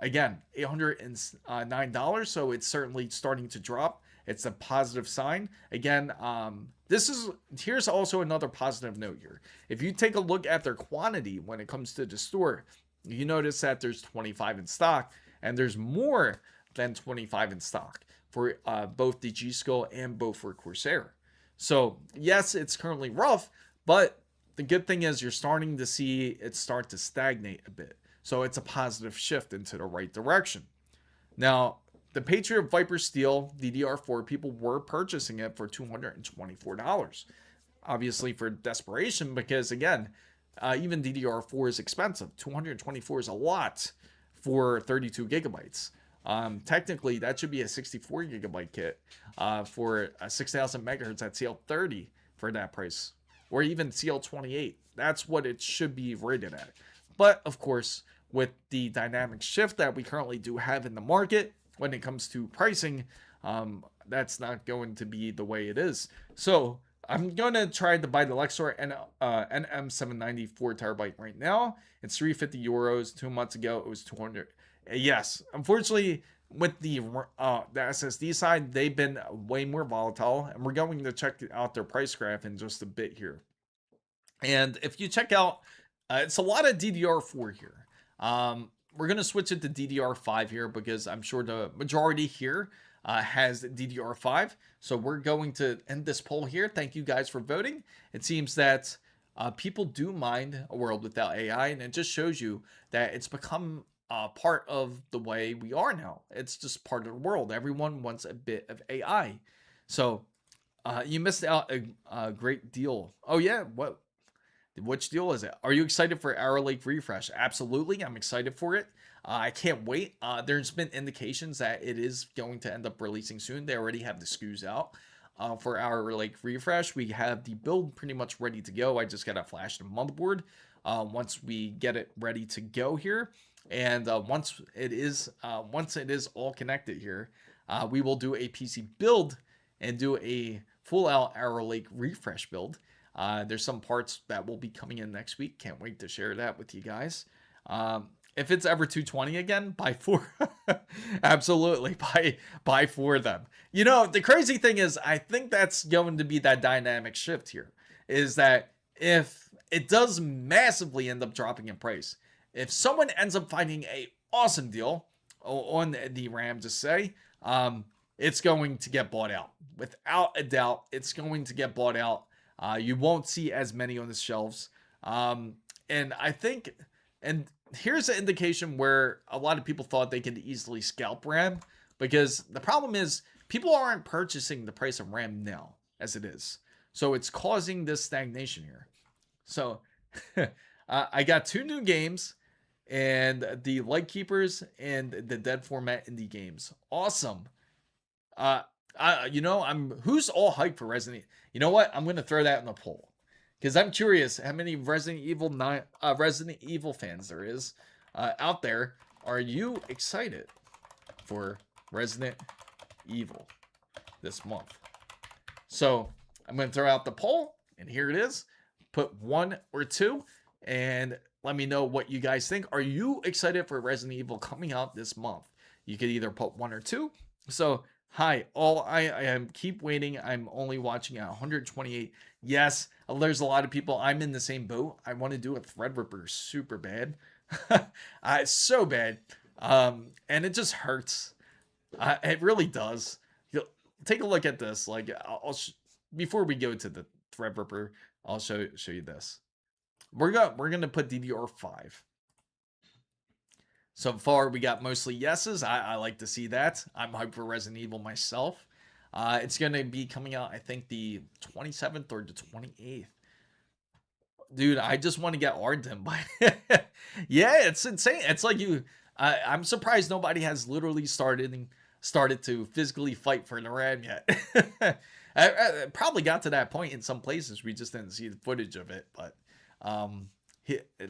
Again, $809. So it's certainly starting to drop. It's a positive sign. Again, here's also another positive note here. If you take a look at their quantity when it comes to the store, you notice that there's 25 in stock, and there's more than 25 in stock for both the G Skill and both for Corsair. So yes, it's currently rough, but the good thing is you're starting to see it start to stagnate a bit. So it's a positive shift into the right direction. Now, the Patriot Viper Steel DDR4, people were purchasing it for $224. Obviously for desperation, because again, even DDR4 is expensive. $224 is a lot for 32 gigabytes. Technically, that should be a 64 gigabyte kit for a 6000 megahertz at CL30 for that price, or even CL28. That's what it should be rated at. But of course, with the dynamic shift that we currently do have in the market when it comes to pricing, that's not going to be the way it is. So I'm going to try to buy the Lexor NM790 4 terabyte right now. It's 350 euros. 2 months ago, it was 200. Yes, unfortunately, with the SSD side, they've been way more volatile, and we're going to check out their price graph in just a bit here. And if you check out, it's a lot of DDR4 here. We're going to switch it to DDR5 here because I'm sure the majority here has DDR5. So we're going to end this poll here. Thank you guys for voting. It seems that people do mind a world without AI, and it just shows you that it's become part of the way we are now. It's just part of the world. Everyone wants a bit of AI. So you missed out a great deal. Oh yeah, which deal is it? Are you excited for Arrow Lake Refresh? Absolutely, I'm excited for it. I can't wait. There's been indications that it is going to end up releasing soon. They already have the SKUs out for Arrow Lake Refresh. We have the build pretty much ready to go. I just got to flash the motherboard once we get it ready to go here. And once it is all connected here, we will do a PC build and do a full out Arrow Lake Refresh build. There's some parts that will be coming in next week. Can't wait to share that with you guys. If it's ever 220 again, buy 4. Absolutely, buy 4 of them. You know, the crazy thing is, I think that's going to be that dynamic shift here, is that if it does massively end up dropping in price, if someone ends up finding a awesome deal on the RAM, just say, it's going to get bought out. Without a doubt, it's going to get bought out. You won't see as many on the shelves. And I think, and here's an indication where a lot of people thought they could easily scalp RAM, because the problem is people aren't purchasing the price of RAM now as it is. So it's causing this stagnation here. So I got 2 new games, and the Lightkeepers and the Dead Format indie games. Awesome. Who's all hyped for Resident Evil? You know what? I'm going to throw that in the poll, because I'm curious how many Resident Evil fans there is out there. Are you excited for Resident Evil this month? So I'm going to throw out the poll, and here it is. Put 1 or 2, and let me know what you guys think. Are you excited for Resident Evil coming out this month? You could either put 1 or 2. So, hi, all I am keep waiting. I'm only watching at 128. Yes, there's a lot of people. I'm in the same boat. I want to do a Threadripper super bad. It's so bad. And it just hurts. It really does. Take a look at this. Like, before we go to the Threadripper, I'll show you this. We're gonna put DDR5. So far, we got mostly yeses. I like to see that. I'm hyped for Resident Evil myself. It's gonna be coming out, I think, the 27th or the 28th. Dude, I just want to get Arden by. Yeah, it's insane. It's like I'm surprised nobody has literally started to physically fight for the RAM yet. I probably got to that point in some places. We just didn't see the footage of it, but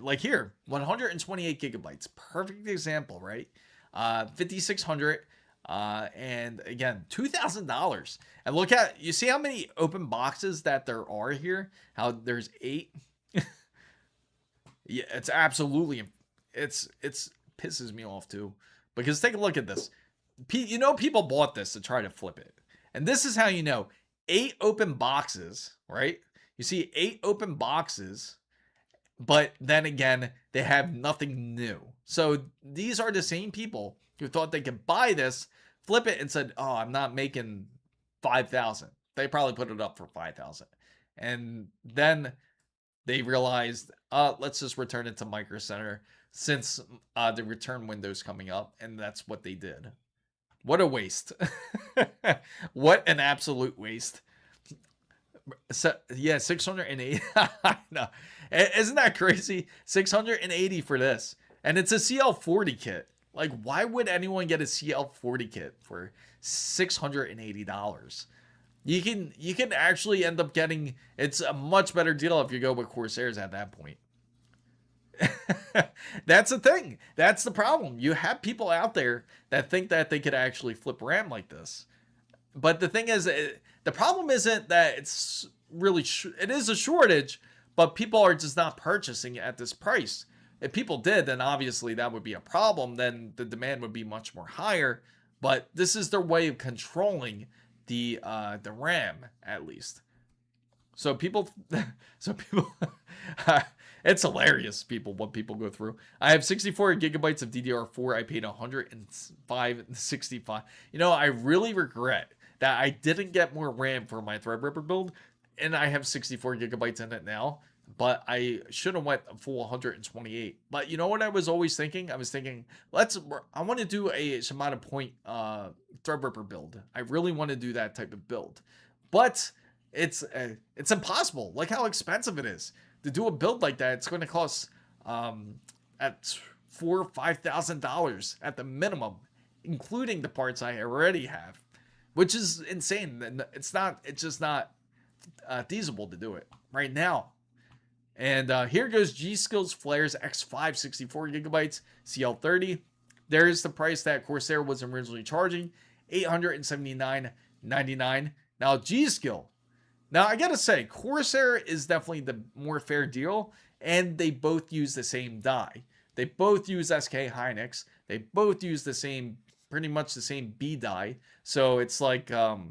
like here, 128 gigabytes, perfect example, right? 5600 And again, $2,000. And look at, you see how many open boxes that there are here? How there's 8? Yeah, it's absolutely, it's pisses me off too. Because take a look at this. You know, people bought this to try to flip it. And this is how you know 8 open boxes, right? You see 8 open boxes, but then again, they have nothing new. So these are the same people who thought they could buy this, flip it, and said, "Oh, I'm not making 5,000." They probably put it up for 5,000, and then they realized, let's just return it to Micro Center since the return window's coming up, and that's what they did. What a waste! What an absolute waste! So yeah, 680. I know. Isn't that crazy? 680 for this. And it's a CL40 kit. Like, why would anyone get a CL40 kit for $680? You can actually end up getting, it's a much better deal if you go with Corsairs at that point. That's the thing. That's the problem. You have people out there that think that they could actually flip RAM like this. But the thing is, the problem isn't that it's really, it is a shortage, but people are just not purchasing it at this price. If people did, then obviously that would be a problem. Then the demand would be much more higher. But this is their way of controlling the RAM, at least. So people, it's hilarious, what people go through. I have 64 gigabytes of DDR4. I paid $105.65. You know, I really regret that I didn't get more RAM for my Threadripper build, and I have 64 gigabytes in it now. But I should have went a full 128. But you know what I was always thinking? I was thinking, I want to do a Shimano Point Threadripper build. I really want to do that type of build, but it's impossible. Like how expensive it is to do a build like that. It's going to cost at $4,000 or $5,000 at the minimum, including the parts I already have, which is insane. It's just not feasible to do it right now. And here goes G-Skills Flares X5 64 gigabytes CL30. There's the price that Corsair was originally charging, $879.99. Now G-Skill. Now I gotta say, Corsair is definitely the more fair deal, and they both use the same die. They both use SK Hynix. They both use pretty much the same B die. So it's like the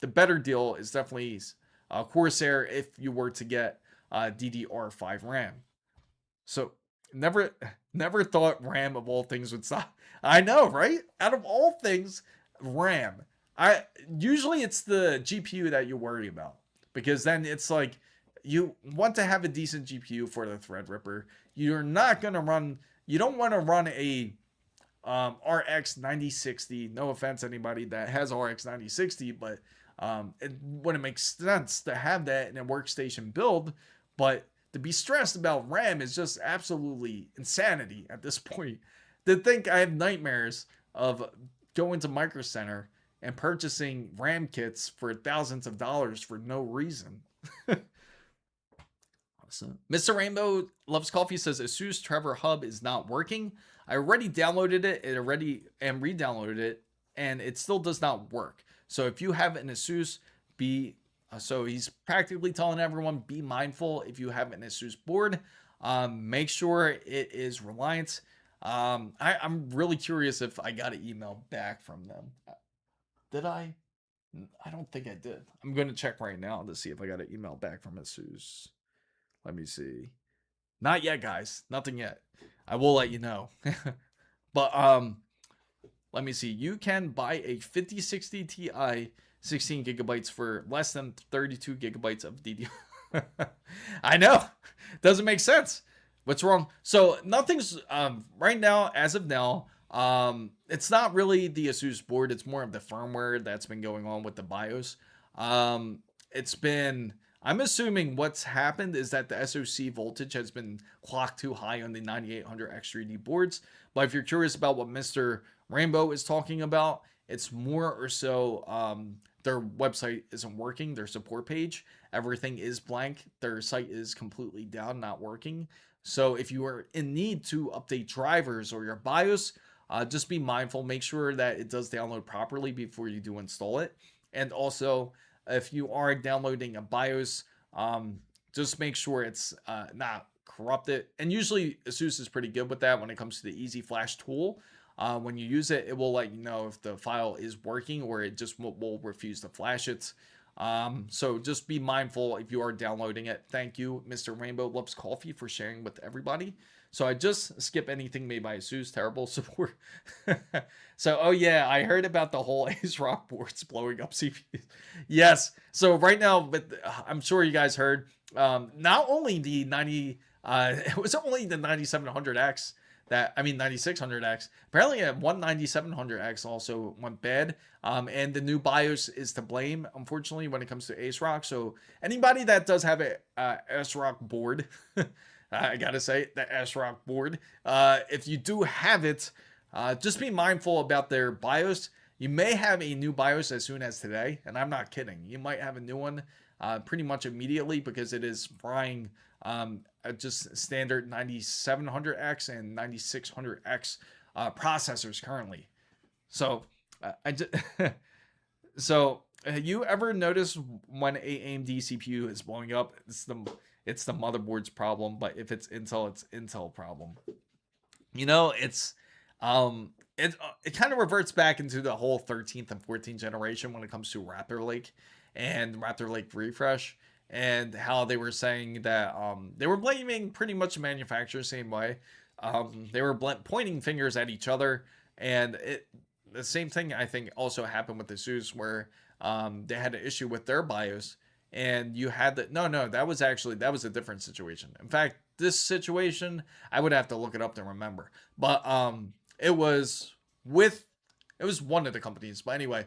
better deal is definitely Corsair if you were to get DDR5 RAM. So never thought RAM of all things would stop. I know, right? Out of all things, RAM. Usually it's the GPU that you worry about, because then it's like you want to have a decent GPU for the Threadripper. You don't want to run a RX 9060. No offense anybody that has RX 9060, but it wouldn't make sense to have that in a workstation build. But to be stressed about RAM is just absolutely insanity at this point. To think I have nightmares of going to Micro Center and purchasing RAM kits for thousands of dollars for no reason. So, Mr. Rainbow Loves Coffee says ASUS Trevor Hub is not working. I already downloaded it and re-downloaded it, and it still does not work. So if you have an ASUS, so he's practically telling everyone, be mindful if you have an ASUS board. Make sure it is Reliant. I'm really curious if I got an email back from them. Did I? I don't think I did. I'm going to check right now to see if I got an email back from ASUS. Let me see. Not yet, guys. Nothing yet. I will let you know. But let me see. You can buy a 5060 Ti 16 gigabytes for less than 32 gigabytes of DDR. I know. Doesn't make sense. What's wrong? So nothing's right now, as of now, it's not really the ASUS board. It's more of the firmware that's been going on with the BIOS. I'm assuming what's happened is that the SoC voltage has been clocked too high on the 9800 X3D boards. But if you're curious about what Mr. Rainbow is talking about, it's more or so their website isn't working, their support page. Everything is blank. Their site is completely down, not working. So if you are in need to update drivers or your BIOS, just be mindful. Make sure that it does download properly before you do install it. And also, if you are downloading a BIOS, just make sure it's not corrupted. And usually ASUS is pretty good with that when it comes to the Easy Flash tool. When you use it, it will let you know if the file is working or it just will refuse to flash it. So just be mindful if you are downloading it. Thank you, Mr. Rainbow Loves Coffee, for sharing with everybody. So I just skip anything made by ASUS. Terrible support. So, oh yeah, I heard about the whole ASRock boards blowing up CPUs. Yes. So right now, but I'm sure you guys heard, not only the 90, it was only the 9700X that, I mean 9600X. Apparently a 19700X also went bad. And the new BIOS is to blame, unfortunately, when it comes to ASRock. So anybody that does have a ASRock board, I gotta say, the ASRock board, if you do have it, just be mindful about their BIOS. You may have a new BIOS as soon as today, and I'm not kidding. You might have a new one pretty much immediately because it is frying just standard 9700X and 9600X processors currently. So so you ever notice when a AMD CPU is blowing up? It's the motherboard's problem, but if it's Intel problem. You know, it kind of reverts back into the whole 13th and 14th generation when it comes to Raptor Lake and Raptor Lake refresh, and how they were saying that they were blaming pretty much the manufacturer same way. They were pointing fingers at each other, and the same thing I think also happened with the ASUS, where they had an issue with their BIOS, and you had that was a different situation. In fact, this situation, I would have to look it up to remember, but it was one of the companies. But anyway,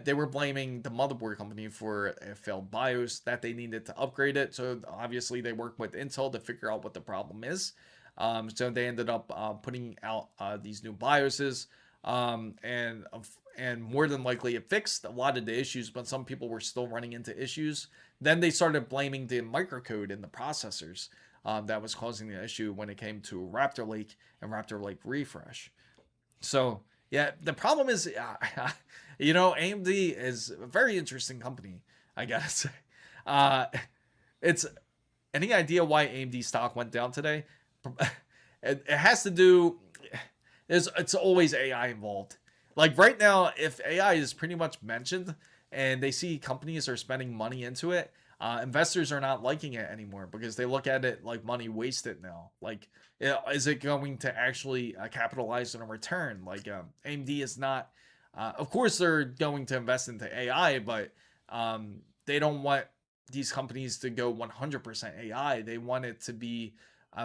they were blaming the motherboard company for a failed BIOS, that they needed to upgrade it. So obviously they worked with Intel to figure out what the problem is. So they ended up putting out these new BIOSes, and more than likely it fixed a lot of the issues, but some people were still running into issues. Then they started blaming the microcode in the processors that was causing the issue when it came to Raptor Lake and Raptor Lake refresh. So yeah, the problem is, AMD is a very interesting company, I gotta say. It's any idea why AMD stock went down today? It has to do. It's always AI involved. Like right now, if AI is pretty much mentioned and they see companies are spending money into it, investors are not liking it anymore because they look at it like money wasted now. Like, is it going to actually capitalize on a return? Like, AMD is not. Of course, they're going to invest into AI, but they don't want these companies to go 100% AI. They want it to be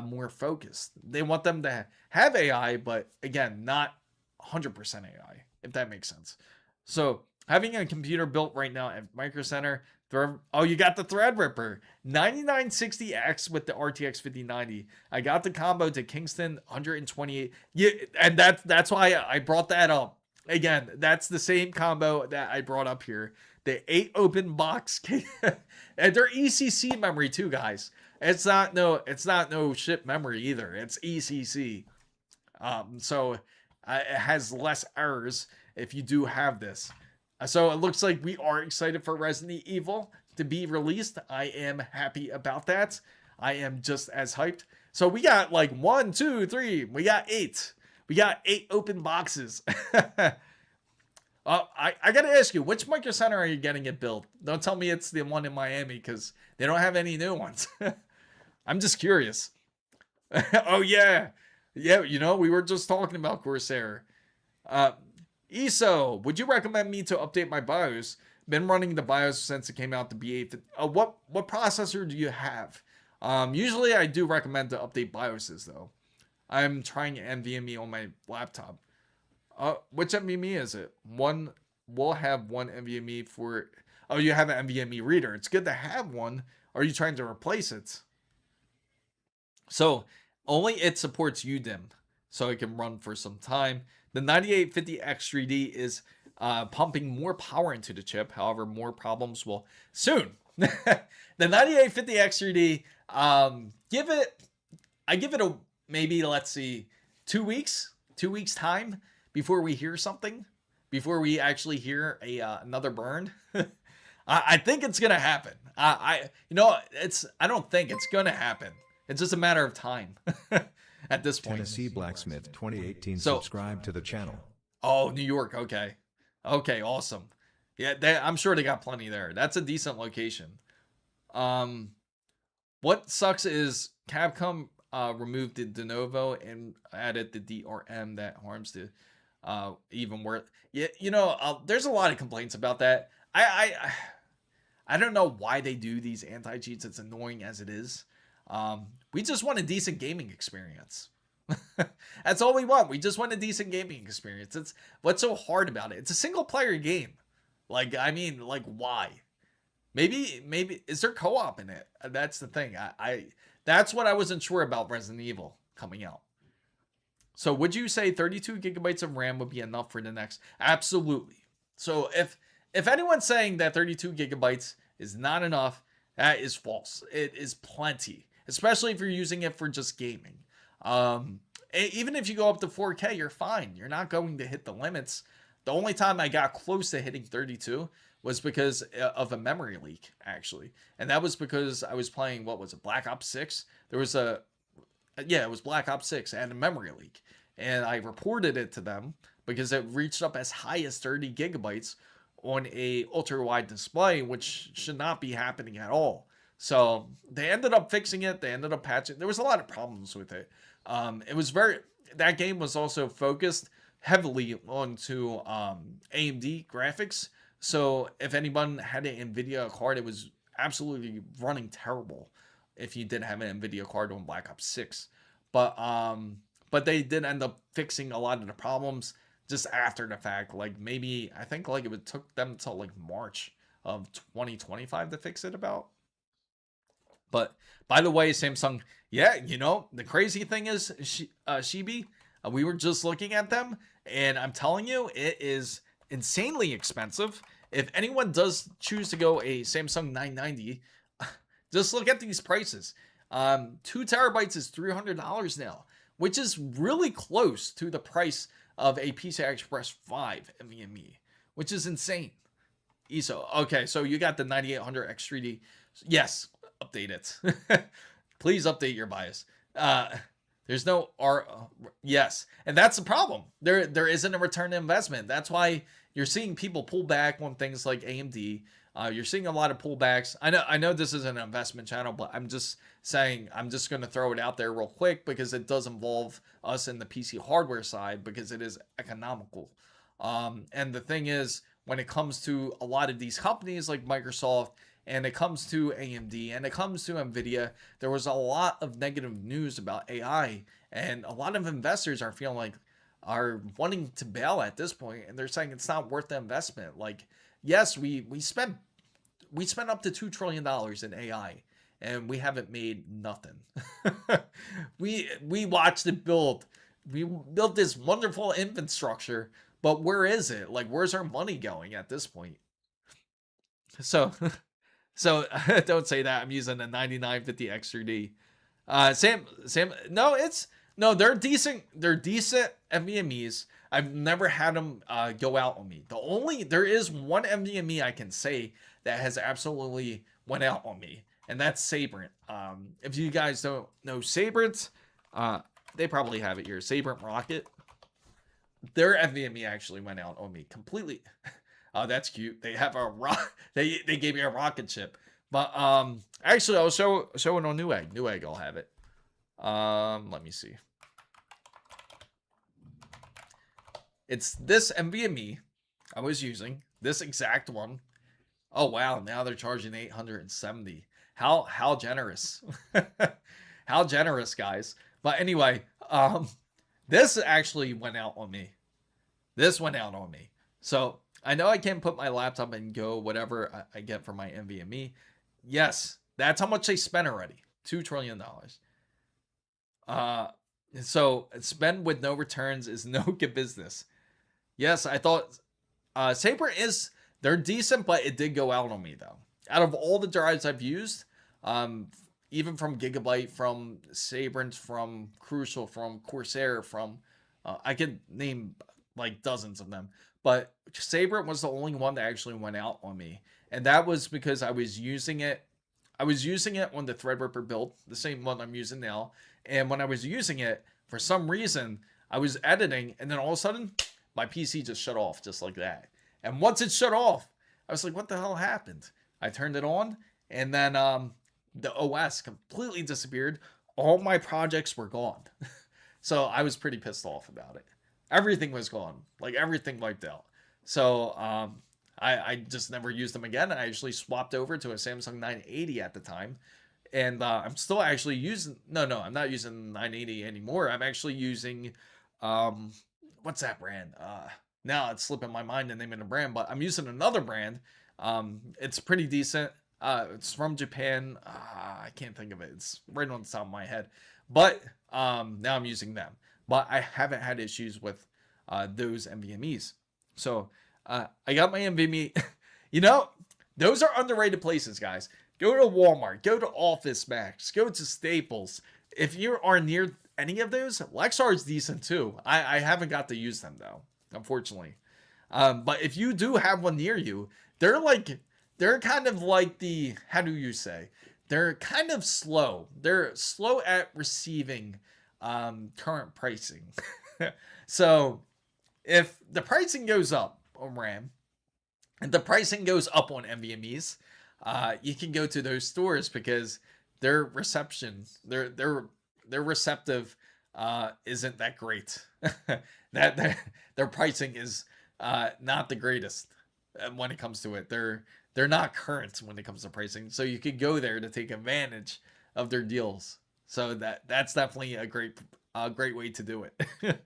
more focused. They want them to have AI, but again, not 100% AI, if that makes sense. So having a computer built right now at Micro Center, you got the Threadripper 9960X with the RTX 5090. I got the combo to Kingston 128. Yeah, and that's why I brought that up. Again, that's the same combo that I brought up here. The 8 open box and they're ECC memory too, guys. It's not no ship memory either. It's ECC. So it has less errors if you do have this. So it looks like we are excited for Resident Evil to be released. I am happy about that. I am just as hyped. So we got like 1, 2, 3. We got 8. We got 8 open boxes. I gotta ask you, which Micro Center are you getting it built? Don't tell me it's the one in Miami because they don't have any new ones. I'm just curious. Oh yeah. Yeah, we were just talking about Corsair. ESO, would you recommend me to update my BIOS? Been running the BIOS since it came out to B8. What processor do you have? Usually I do recommend to update BIOSes though. I'm trying NVMe on my laptop. Which NVMe is it? We'll have one NVMe for. Oh, you have an NVMe reader. It's good to have one. Are you trying to replace it? So only it supports UDIMM, so it can run for some time. The 9850X3D is pumping more power into the chip. However, more problems will soon. The 9850X3D, I give it a maybe, let's see, 2 weeks. 2 weeks time before we hear something, before we actually hear another burn. I think it's gonna happen. I don't think it's gonna happen. It's just a matter of time at this point. Tennessee Blacksmith 2018 So, subscribe to the channel. oh, New York. Okay, awesome. Yeah, I'm sure they got plenty there. That's a decent location. What sucks is Capcom removed the de novo and added the DRM that harms the even worth. Yeah, there's a lot of complaints about that. I don't know why they do these anti-cheats. It's annoying as it is. We just want a decent gaming experience. That's all we want. We just want a decent gaming experience. It's what's so hard about it. It's a single player game. Like, I mean, like, why? Maybe is there co-op in it? That's the thing. I that's what I wasn't sure about Resident Evil coming out. So would you say 32 gigabytes of RAM would be enough for the next? Absolutely. So if anyone's saying that 32 gigabytes is not enough, that is false. It is plenty, especially if you're using it for just gaming. Even if you go up to 4K, you're fine. You're not going to hit the limits. The only time I got close to hitting 32 was because of a memory leak, actually. And that was because I was playing, what was it, Black Ops 6? It was Black Ops 6 and a memory leak. And I reported it to them because it reached up as high as 30 gigabytes on a ultra wide display, which should not be happening at all. So they ended up fixing it. They ended up patching. There was a lot of problems with it. That game was also focused heavily onto AMD graphics. So if anyone had an NVIDIA card, it was absolutely running terrible if you didn't have an NVIDIA card on Black Ops 6. But they did end up fixing a lot of the problems just after the fact. Like, maybe, I think like it took them until like March of 2025 to fix it about. But by the way, Samsung, yeah, the crazy thing is, Shibi, we were just looking at them, and I'm telling you, it is insanely expensive. If anyone does choose to go a Samsung 990, just look at these prices. 2 terabytes is $300 now, which is really close to the price of a PCI Express 5 NVMe, which is insane. ESO. Okay, so you got the 9800 X3D. Yes, update it. Please update your BIOS. There's no yes, and that's the problem. There isn't a return on investment. That's why you're seeing people pull back on things like AMD. You're seeing a lot of pullbacks. I know this is an investment channel, but I'm just saying, I'm just going to throw it out there real quick because it does involve us in the PC hardware side because it is economical. And the thing is, when it comes to a lot of these companies like Microsoft, and it comes to AMD, and it comes to NVIDIA, there was a lot of negative news about AI, and a lot of investors are wanting to bail at this point, and they're saying it's not worth the investment. Like, yes, we spent up to $2 trillion in AI, and we haven't made nothing. we watched it build. We built this wonderful infrastructure, but where is it? Like, where's our money going at this point? So don't say that. I'm using a 9950 X3D. They're decent. They're decent NVMe's. I've never had them go out on me. There is one NVMe I can say that has absolutely went out on me, and that's Sabrent. If you guys don't know Sabrent, they probably have it here. Sabrent Rocket. Their NVMe actually went out on me completely. Oh, that's cute. They have a they gave me a rocket chip. But actually I'll show it on Newegg. Newegg will have it. Let me see. It's this NVMe I was using, this exact one. Oh wow, now they're charging 870. How generous. How generous, guys. But anyway, this actually went out on me. This went out on me. So I know I can't put my laptop and go whatever I get for my NVMe. Yes, that's how much they spent already. $2 trillion. So spend with no returns is no good business. Yes, I thought Saber they're decent, but it did go out on me though. Out of all the drives I've used, even from Gigabyte, from Sabrent, from Crucial, from Corsair, from I could name like dozens of them, but Sabre was the only one that actually went out on me, and that was because I was using it. I was using it on the Threadripper build, the same one I'm using now, and when I was using it, for some reason, I was editing, and then all of a sudden, my PC just shut off just like that. And once it shut off, I was like, "What the hell happened?" I turned it on, and then the OS completely disappeared. All my projects were gone. So I was pretty pissed off about it. Everything was gone, like everything wiped out. So I just never used them again. I actually swapped over to a Samsung 980 at the time, and I'm still actually using. No, I'm not using 980 anymore. I'm actually using, um, what's that brand? Now it's slipping my mind the name of the brand, but I'm using another brand. It's pretty decent. It's from Japan. I can't think of it. It's right on the top of my head. But now I'm using them. But I haven't had issues with those NVMe's. So I got my NVMe. You know, those are underrated places, guys. Go to Walmart. Go to Office Max. Go to Staples. If you are near any of those, Lexar is decent too. I haven't got to use them though, unfortunately. But if you do have one near you, they're kind of like the, how do you say? They're kind of slow. They're slow at receiving current pricing. So if the pricing goes up on RAM and the pricing goes up on NVMe's, you can go to those stores because their reception, their receptive isn't that great. that their pricing is not the greatest when it comes to it. They're not current when it comes to pricing, so you could go there to take advantage of their deals. So that's definitely a great way to do it.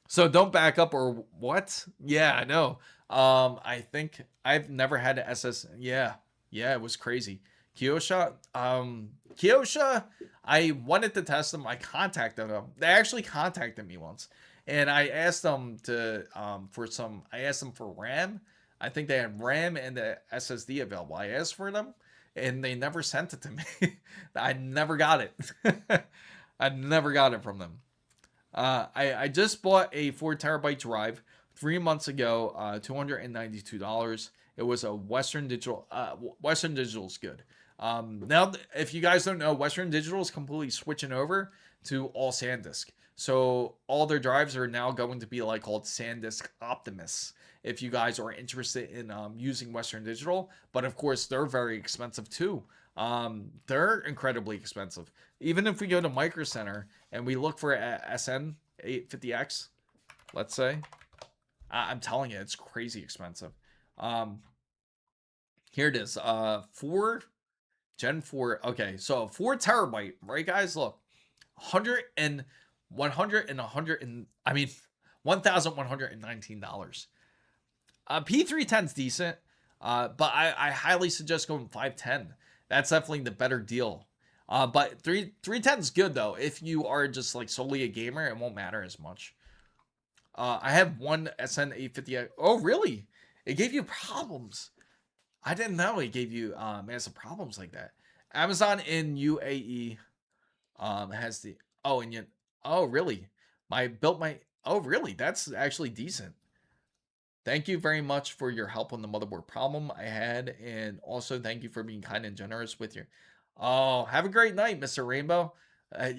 So don't back up or what? Yeah, I know. I think I've never had an SS. Yeah, it was crazy. Kyosha, Kyosha, I wanted to test them. I contacted them. They actually contacted me once, and I asked them to for some. I asked them for RAM. I think they had RAM and the SSD available. I asked for them, and they never sent it to me. I never got it. I never got it from them. I just bought a 4 terabyte drive 3 months ago, $292. It was a Western Digital. Western Digital's good. Now, if you guys don't know, Western Digital is completely switching over to all SanDisk. So all their drives are now going to be like called SanDisk Optimus. If you guys are interested in using Western Digital, but of course they're very expensive too. They're incredibly expensive. Even if we go to Micro Center and we look for a SN850X, let's say, I'm telling you, it's crazy expensive. Here it is. 4 Gen 4. Okay, so 4 terabyte, right, guys? Look, 100 and 100 and 100 and I mean $1,119. P310's decent, but I highly suggest going 510. That's definitely the better deal. But 310's good though. If you are just like solely a gamer, it won't matter as much. I have one SN850. Oh, really? It gave you problems. I didn't know it gave you massive problems like that. Amazon in UAE has the and yet really? Oh really? That's actually decent. Thank you very much for your help on the motherboard problem I had, and also thank you for being kind and generous with your. Oh, have a great night, Mr. Rainbow.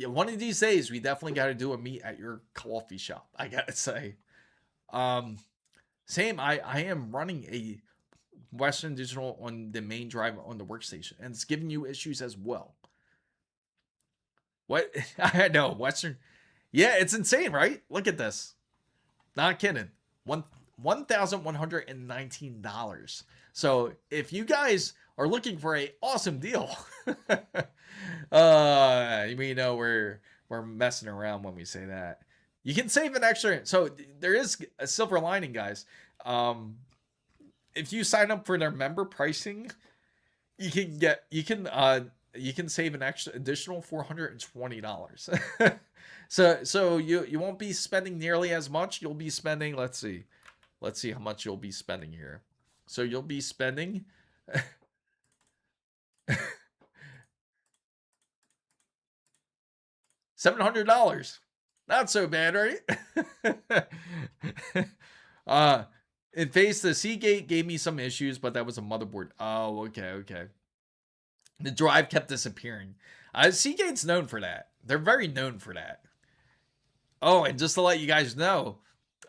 One of these days, we definitely got to do a meet at your coffee shop. I gotta say. Same. I am running a Western Digital on the main drive on the workstation, and it's giving you issues as well. What? I know Western. Yeah, it's insane, right? Look at this. Not kidding. $1,119. So if you guys are looking for a awesome deal, we know we're messing around when we say that. You can save an extra. So there is a silver lining, guys. If you sign up for their member pricing, you can save an additional $420. So you won't be spending nearly as much. You'll be spending, let's see how much you'll be spending here. So you'll be spending $700. Not so bad, right? uh, in face, the Seagate gave me some issues, but that was a motherboard. Oh, okay, okay. The drive kept disappearing. Seagate's known for that. They're very known for that. Oh, and just to let you guys know,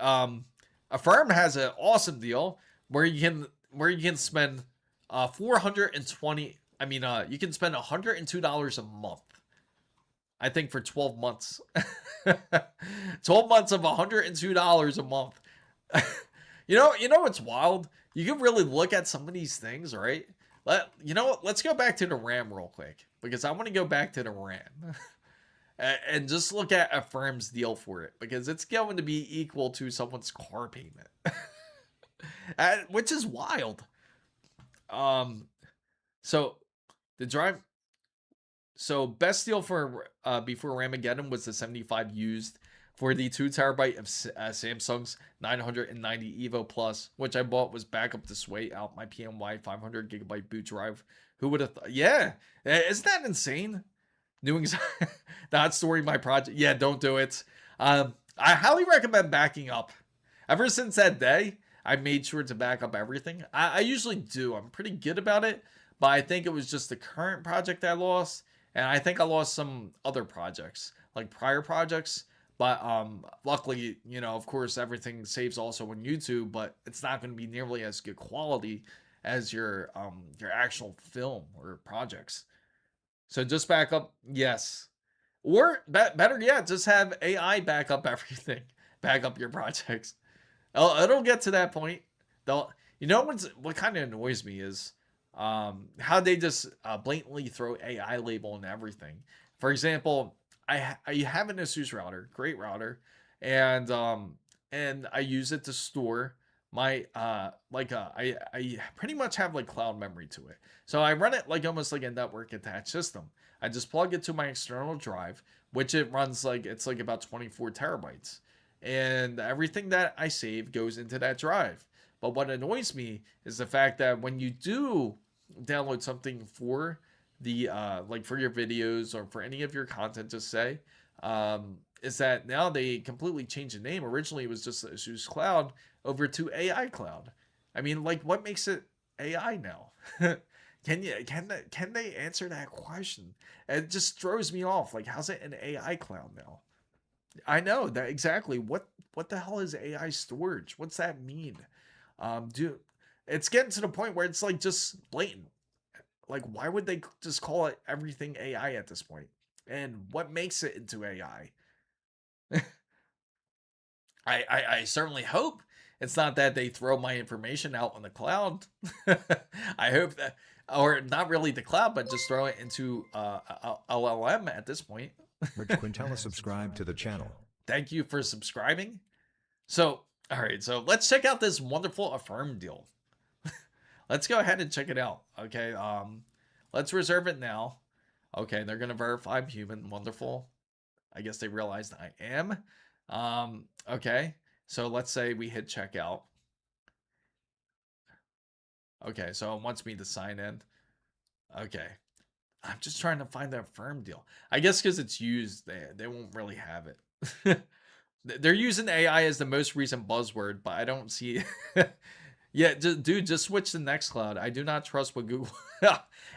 um, Affirm has an awesome deal where you can spend 420. I mean, you can spend $102 a month. I think for 12 months. 12 months of $102 a month. You know what's wild? You can really look at some of these things, right? You know what? Let's go back to the RAM real quick because I want to go back to the RAM and just look at a firm's deal for it because it's going to be equal to someone's car payment, which is wild. Um, so the drive So best deal for before Ramageddon was the 75 used for the 2 TB of Samsung's 990 Evo Plus, which I bought was backup to sway out my PMY 500 GB boot drive. Who would have thought? Yeah, isn't that insane? Doing not storing my project. Yeah, don't do it. I highly recommend backing up. Ever since that day, I made sure to back up everything. I usually do. I'm pretty good about it, but I think it was just the current project I lost, and I think I lost some other projects, like prior projects. But luckily, you know, of course, everything saves also on YouTube, but it's not going to be nearly as good quality as your actual film or projects. So just back up, yes. Or better yet, just have AI back up everything, back up your projects. It'll get to that point. They'll, you know, what kind of annoys me is how they just blatantly throw AI label and everything. For example, I have an ASUS router, great router, and I use it to store my I pretty much have like cloud memory to it. So I run it like almost like a network attached system. I just plug it to my external drive, which it runs like it's like about 24 terabytes. And everything that I save goes into that drive. But what annoys me is the fact that when you do download something for the like for your videos or for any of your content, just say, is that now they completely changed the name. Originally, it was just ASUS Cloud over to AI Cloud. I mean, like, what makes it AI now? Can they answer that question? It just throws me off. Like, how's it an AI cloud now? I know that exactly. What the hell is AI storage? What's that mean? Do It's getting to the point where it's like just blatant. Like, why would they just call it everything AI at this point? And what makes it into AI? I certainly hope it's not that they throw my information out on the cloud. I hope that, or not really the cloud, but just throw it into LLM at this point. Rich Quintella subscribe to the channel. Thank you for subscribing. So, all right, so let's check out this wonderful Affirm deal. Let's go ahead and check it out. Okay, let's reserve it now. Okay, they're gonna verify I'm human. Wonderful. I guess they realized I am. Okay, so let's say we hit checkout. Okay, so it wants me to sign in. Okay, I'm just trying to find that Affirm deal. I guess because it's used, they won't really have it. They're using AI as the most recent buzzword, but I don't see. Yeah, dude, just switch to Nextcloud. I do not trust what Google.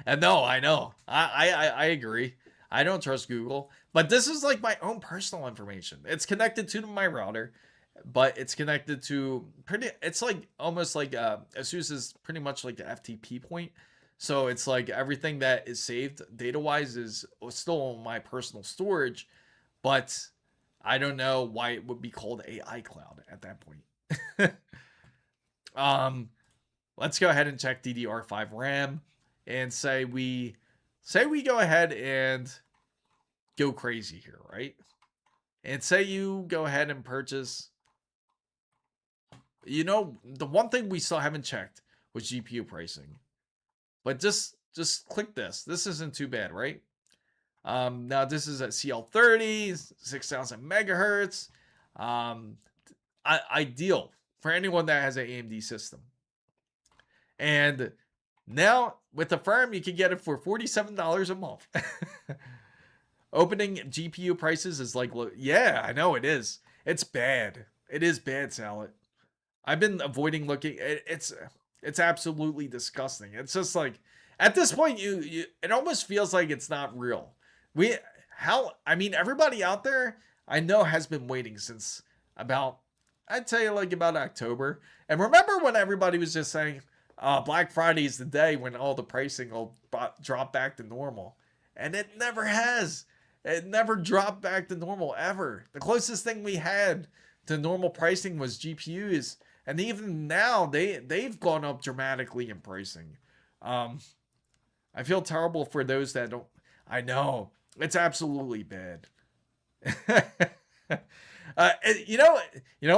And no, I know. I agree. I don't trust Google, but this is like my own personal information. It's connected to my router, but it's connected to pretty. It's like almost like ASUS is pretty much like the FTP point. So it's like everything that is saved data wise is still on my personal storage, but I don't know why it would be called AI cloud at that point. Let's go ahead and check DDR5 RAM and say we go ahead and go crazy here, right? And say you go ahead and purchase. You know, the one thing we still haven't checked was GPU pricing. But just click this. This isn't too bad, right? Now this is at CL30, 6000 megahertz. Ideal for anyone that has an AMD system. And now with Affirm, you can get it for $47 a month. Opening GPU prices is like, yeah, I know it is. It's bad. It is bad, Salad. I've been avoiding looking. It's absolutely disgusting. It's just like at this point, you it almost feels like it's not real. We I mean, everybody out there I know has been waiting since about, I'd say like about October. And remember when everybody was just saying, Black Friday is the day when all the pricing will drop back to normal, and it never has. It never dropped back to normal ever. The closest thing we had to normal pricing was GPUs, and even now they've gone up dramatically in pricing. Um, I feel terrible for those that don't. I know it's absolutely bad. You know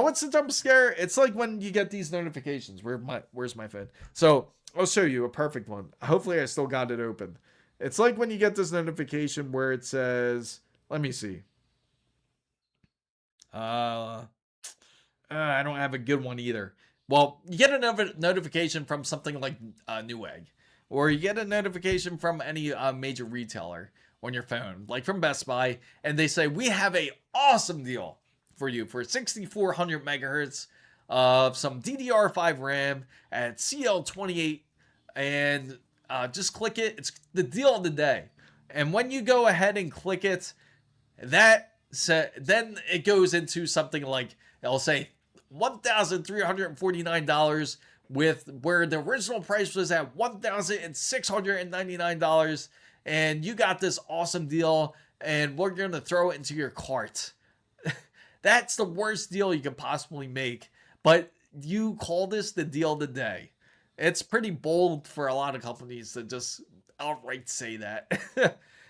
what's the jump scare? It's like when you get these notifications. Where's my phone? So I'll show you a perfect one. Hopefully I still got it open. It's like when you get this notification where it says, let me see. I don't have a good one either. Well, you get a notification from something like Newegg, or you get a notification from any major retailer on your phone, like from Best Buy, and they say, we have a awesome deal for you for 6400 megahertz of some DDR5 RAM at CL28, and just click it. It's the deal of the day. And when you go ahead and click it, then it goes into something like, it'll say $1,349 with where the original price was at $1,699, and you got this awesome deal, and we're going to throw it into your cart. That's the worst deal you could possibly make, but you call this the deal of the day. It's pretty bold for a lot of companies to just outright say that.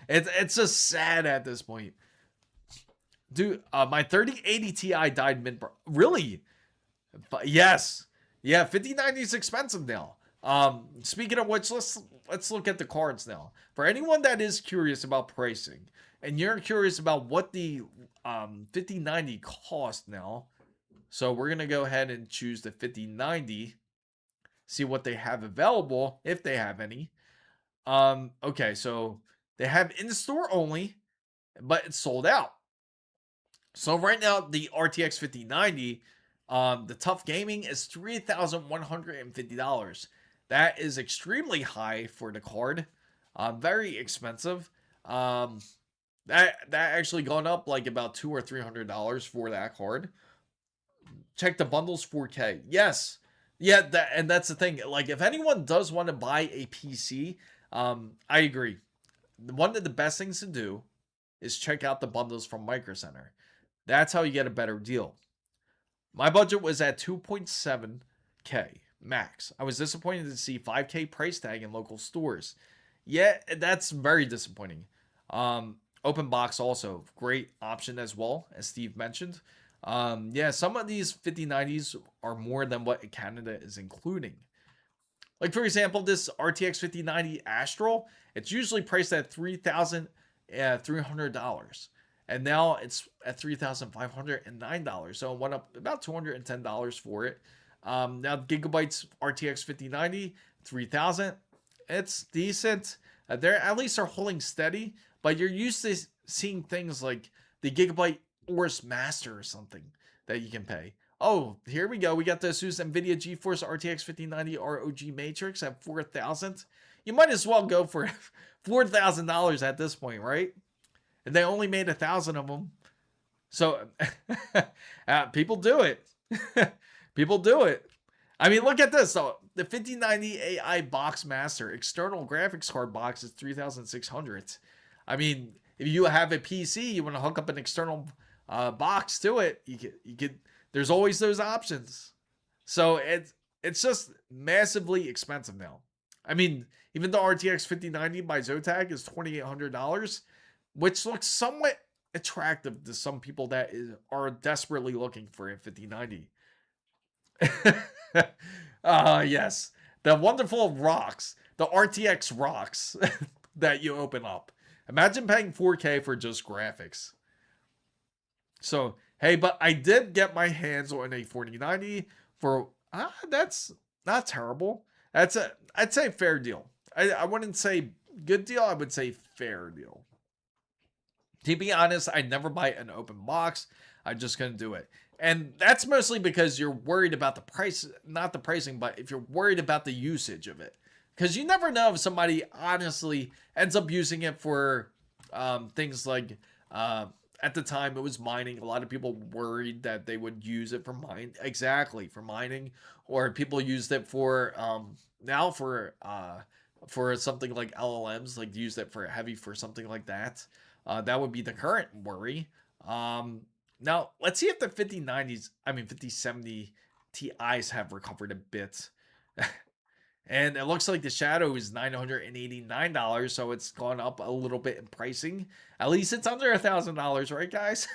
It's just sad at this point. Dude, my 3080 Ti died mid. Really? Yes. Yeah, 5090 is expensive now. Speaking of which, let's look at the cards now. For anyone that is curious about pricing, and you're curious about what the 5090 cost now, so we're gonna go ahead and choose the 5090. See what they have available, if they have any. Okay, so they have in-store only, but it's sold out. So right now, the RTX 5090, the Tough Gaming is $3,150. That is extremely high for the card. Very expensive. That actually gone up like about $200 or $300 for that card. Check the bundles, 4K. Yes. Yeah, that's the thing. Like, if anyone does want to buy a PC, I agree. One of the best things to do is check out the bundles from Micro Center. That's how you get a better deal. My budget was at 2.7K max. I was disappointed to see 5K price tag in local stores. Yeah, that's very disappointing. Open box also great option as well, as Steve mentioned. Yeah, some of these 5090s are more than what Canada is including. Like, for example, this RTX 5090 Astral, it's usually priced at $3,300. And now it's at $3,509. So it went up about $210 for it. Now, Gigabyte's RTX 5090, $3,000. It's decent. They're at least are holding steady, but you're used to seeing things like the Gigabyte Force Master or something that you can pay. Oh, here we go. We got the ASUS NVIDIA GeForce RTX 5090 ROG Matrix at $4,000. You might as well go for $4,000 at this point, right? And they only made 1,000 of them. So people do it. People do it. I mean, look at this. So the 5090 AI Box Master external graphics card box is $3,600. I mean, if you have a PC, you want to hook up an external box to it, you could. There's always those options. So it's just massively expensive now. I mean, even the RTX 5090 by Zotac is $2,800, which looks somewhat attractive to some people that are desperately looking for a 5090. Yes, the wonderful rocks, the RTX rocks that you open up. Imagine paying 4K for just graphics. So, hey, but I did get my hands on a 4090 for, that's not terrible. I'd say fair deal. I wouldn't say good deal. I would say fair deal. To be honest, I never buy an open box. I'm just gonna do it. And that's mostly because you're worried about the price, not the pricing, but if you're worried about the usage of it. Because you never know if somebody honestly ends up using it for things like, uh, at the time it was mining. A lot of people worried that they would use it for mine, exactly for mining, or people used it for now for something like LLMs, like use it for heavy for something like that. That would be the current worry. Um, Now, let's see if the 5090s, I mean 5070 Ti's have recovered a bit. And it looks like the Shadow is $989, so it's gone up a little bit in pricing. At least it's under $1,000, right, guys?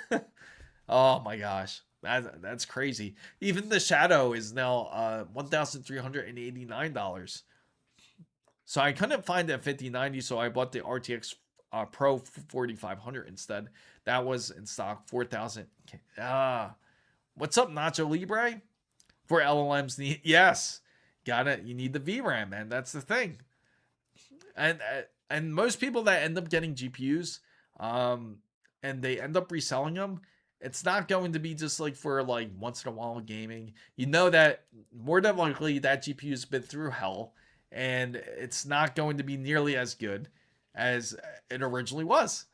Oh my gosh, that's crazy. Even the Shadow is now $1,389. So I couldn't find that 5090, so I bought the RTX Pro 4500 instead. That was in stock, 4,000. What's up, Nacho Libre? For LLMs, yes, got it. You need the VRAM, man. That's the thing. And most people that end up getting GPUs, and they end up reselling them, it's not going to be just like for like once in a while gaming. You know that more than likely that GPU's been through hell, and it's not going to be nearly as good as it originally was.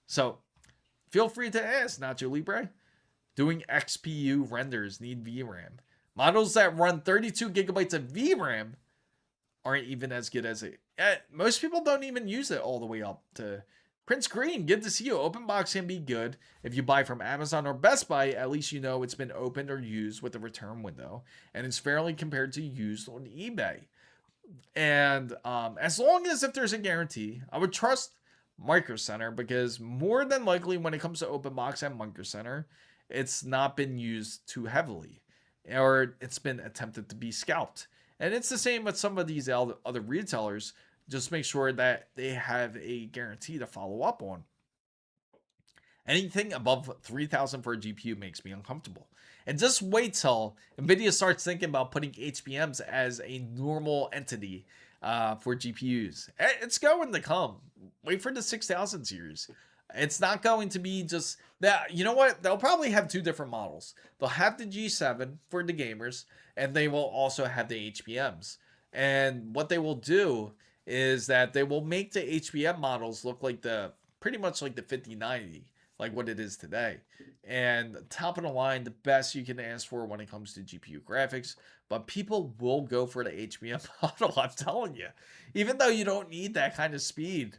So feel free to ask, Nacho Libre. Doing XPU renders need VRAM. Models that run 32 gigabytes of VRAM aren't even as good as it. Most people don't even use it all the way up to Prince Green. Good to see you. Open box can be good if you buy from Amazon or Best Buy. At least you know it's been opened or used with a return window, and it's fairly compared to used on eBay. And as long as if there's a guarantee, I would trust Micro Center, because more than likely when it comes to open box and Micro Center, it's not been used too heavily, or it's been attempted to be scalped. And it's the same with some of these other retailers. Just make sure that they have a guarantee to follow up on. Anything above 3,000 for a GPU makes me uncomfortable. And just wait till NVIDIA starts thinking about putting HBMs as a normal entity for GPUs. It's going to come. Wait for the 6,000 series. It's not going to be just that. You know what? They'll probably have two different models. They'll have the G7 for the gamers, and they will also have the HBMs. And what they will do is that they will make the HBM models look like the pretty much like the 5090, like what it is today. And top of the line, the best you can ask for when it comes to GPU graphics. But people will go for the HBM model, I'm telling you. Even though you don't need that kind of speed.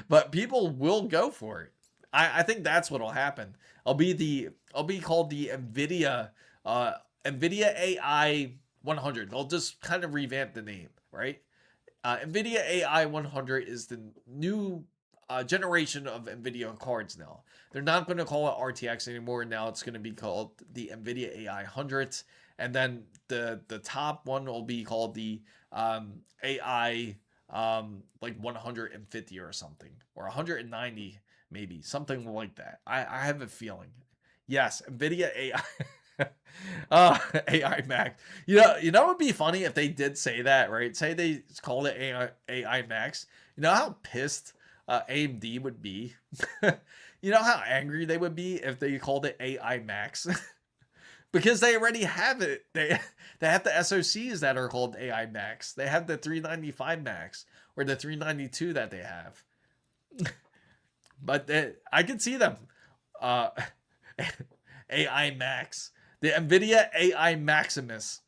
But people will go for it. I think that's what'll happen. I'll be called the NVIDIA AI 100. They'll just kind of revamp the name, right? NVIDIA AI 100 is the new generation of NVIDIA cards now. They're not going to call it RTX anymore. Now it's going to be called the NVIDIA AI 100. And then the top one will be called the AI like 150 or something, or 190 maybe, something like that. I have a feeling. Yes, NVIDIA AI. AI Max. You know, it would be funny if they did say that, right? Say they called it AI Max. You know how pissed AMD would be. You know how angry they would be if they called it AI Max, because they already have it. They have the SoCs that are called AI Max. They have the 395 Max or the 392 that they have. But I can see them. Uh, AI Max. The NVIDIA AI Maximus.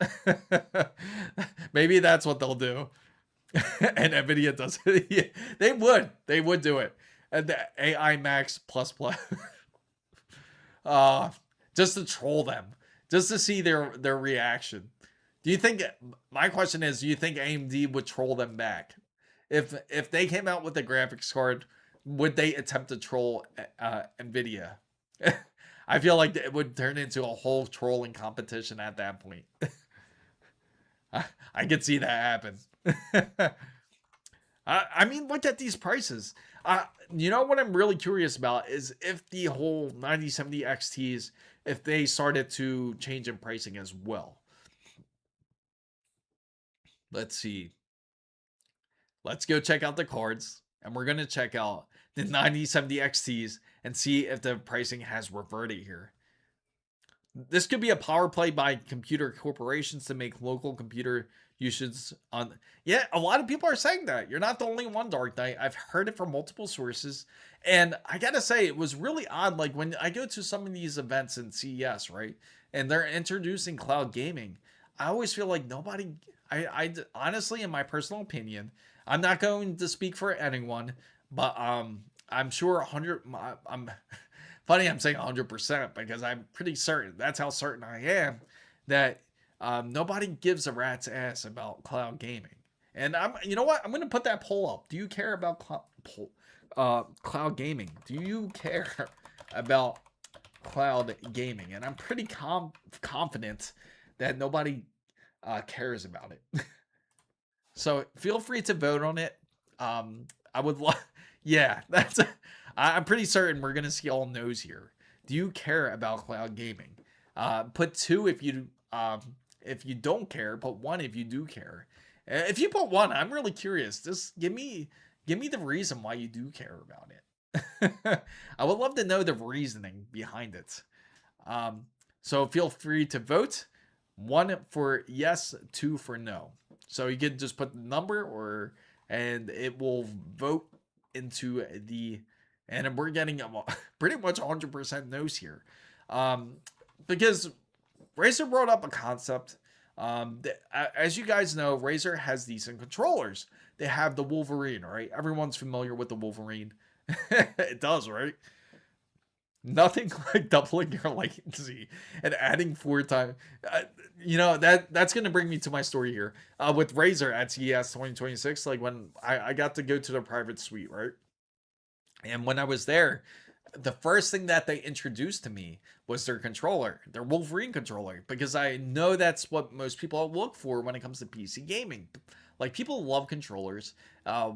Maybe that's what they'll do. And NVIDIA does it. Yeah, they would. They would do it. And the AI Max plus plus. uh, just to troll them. Just to see their reaction. Do you think, my question is, do you think AMD would troll them back? If they came out with a graphics card, would they attempt to troll NVIDIA? I feel like it would turn into a whole trolling competition at that point. I could see that happen. I mean, look at these prices. You know what I'm really curious about is if the whole 9070 XTs, if they started to change in pricing as well. Let's see. Let's go check out the cards, and we're going to check out the 9070 XTs and see if the pricing has reverted here. This could be a power play by computer corporations to make local computer usage on. Yeah, a lot of people are saying that. You're not the only one, Dark Knight. I've heard it from multiple sources. And I gotta say, it was really odd. Like when I go to some of these events in CES, right? And they're introducing cloud gaming. I always feel like nobody, I honestly, in my personal opinion, I'm not going to speak for anyone, but I'm sure 100, I'm funny I'm saying 100% because I'm pretty certain, that's how certain I am, that nobody gives a rat's ass about cloud gaming. And you know what? I'm going to put that poll up. Do you care about cloud gaming? Do you care about cloud gaming? And I'm pretty confident that nobody cares about it. So feel free to vote on it. I would love, yeah, I'm pretty certain we're gonna see all no's here. Do you care about cloud gaming? Put 2 if you don't care. Put 1 if you do care. If you put 1, I'm really curious. Just give me the reason why you do care about it. I would love to know the reasoning behind it. So feel free to vote. 1 for yes, 2 for no. So you can just put the number and it will vote into the, and we're getting pretty much 100% no's here. Because Razer brought up a concept. As you guys know, Razer has decent controllers. They have the Wolverine, right? Everyone's familiar with the Wolverine. It does, right? Nothing like doubling your latency and adding 4 times. That's gonna bring me to my story here. With Razer at CES 2026, like when I got to go to the private suite, right? And when I was there, the first thing that they introduced to me was their controller, their Wolverine controller, because I know that's what most people look for when it comes to PC gaming. Like people love controllers,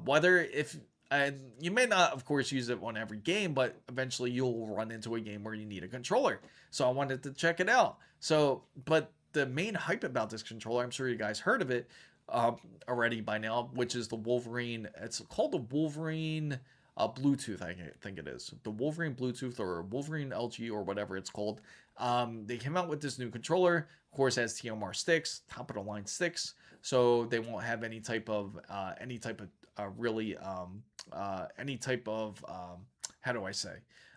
whether if. And you may not, of course, use it on every game, but eventually you'll run into a game where you need a controller. So I wanted to check it out. So, but the main hype about this controller, I'm sure you guys heard of it already by now, which is the Wolverine. It's called the Wolverine Bluetooth, I think it is. The Wolverine Bluetooth or Wolverine LG or whatever it's called. They came out with this new controller. Of course, it has TMR sticks, top of the line sticks. So they won't have any type of how do I say?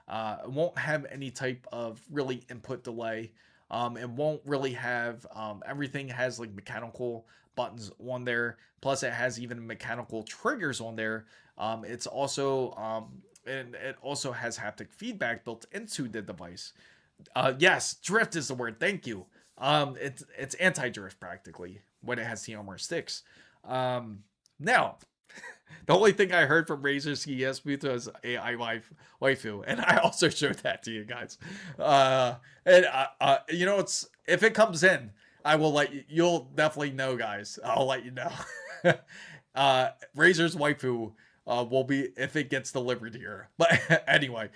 It won't have any type of really input delay. It won't really have everything has like mechanical buttons on there. Plus, it has even mechanical triggers on there. It's also and it also has haptic feedback built into the device. Yes, drift is the word. Thank you. It's anti-drift practically when it has TMR sticks. Now, the only thing I heard from Razer CES booth was AI waifu, and I also showed that to you guys. It's if it comes in, I will you'll definitely know, guys. I'll let you know. Razer's waifu will be if it gets delivered here. But anyway,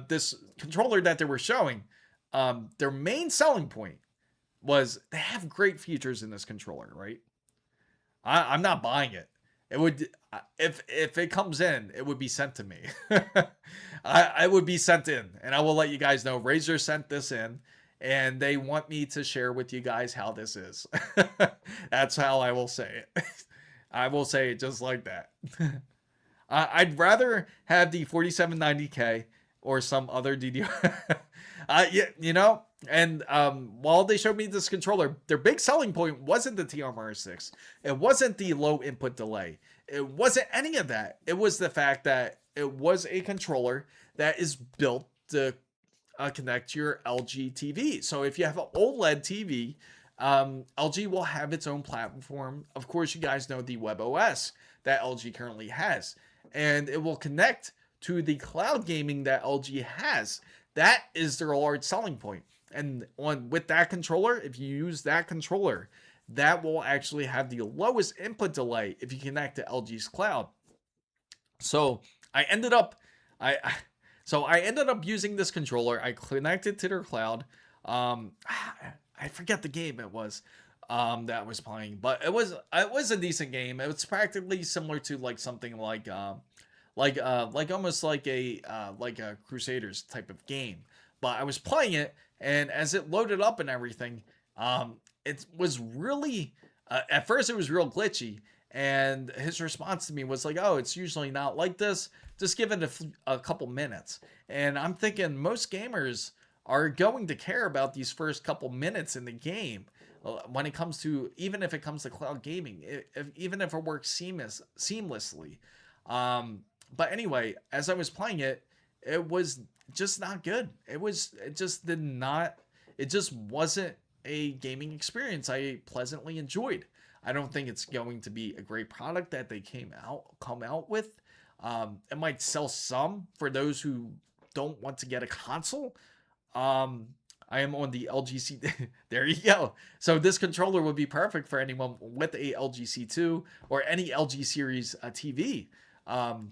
this controller that they were showing, their main selling point was they have great features in this controller, right? I'm not buying it. It would if it comes in, it would be sent to me. I would be sent in, and I will let you guys know. Razer sent this in, and they want me to share with you guys how this is. That's how I will say it. I will say it just like that. I'd rather have the 4790K or some other DDR. Yeah. And while they showed me this controller, their big selling point wasn't the TMR6. It wasn't the low input delay. It wasn't any of that. It was the fact that it was a controller that is built to connect to your LG TV. So if you have an OLED TV, LG will have its own platform. Of course, you guys know the WebOS that LG currently has. And it will connect to the cloud gaming that LG has. That is their large selling point. And with that controller, if you use that controller, that will actually have the lowest input delay if you connect to LG's cloud. So I ended up using this controller. I connected to their cloud. I forget the game it was. that I was playing, but it was a decent game. It was practically similar to like something like almost like a Crusaders type of game. But I was playing it, and as it loaded up and everything, it was really at first it was real glitchy. And his response to me was like, "Oh, it's usually not like this. Just give it a couple minutes." And I'm thinking most gamers are going to care about these first couple minutes in the game when it comes to, even if it comes to cloud gaming, even if it works seamlessly. But anyway, as I was playing it, it was just not good. It just did not, it just wasn't a gaming experience I pleasantly enjoyed. I don't think it's going to be a great product that they come out with. It might sell some for those who don't want to get a console. Um, I am on the LGC. There you go. So this controller would be perfect for anyone with a LG C2 or any LG series TV,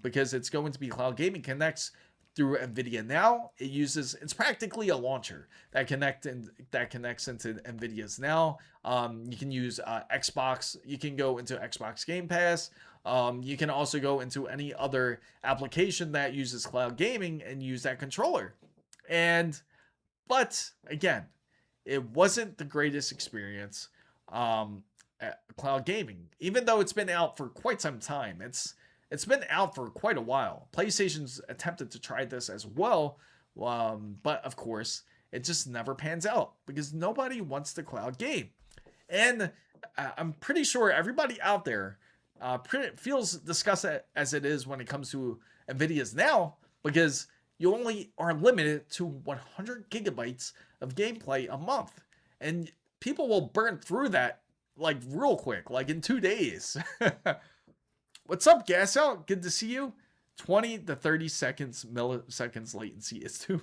because it's going to be cloud gaming. Connects through NVIDIA Now. It's practically a launcher that connects into NVIDIA's Now. You can use Xbox. You can go into Xbox Game Pass. You can also go into any other application that uses cloud gaming and use that controller. But again, it wasn't the greatest experience. At cloud gaming, even though it's been out for quite some time. It's been out for quite a while. PlayStation's attempted to try this as well, but of course, it just never pans out because nobody wants the cloud game. And I'm pretty sure everybody out there feels disgusted as it is when it comes to NVIDIA's Now, because you only are limited to 100 gigabytes of gameplay a month. And people will burn through that like real quick, like in 2 days. What's up, Gas Out? Good to see you. 20 to 30 milliseconds latency is too.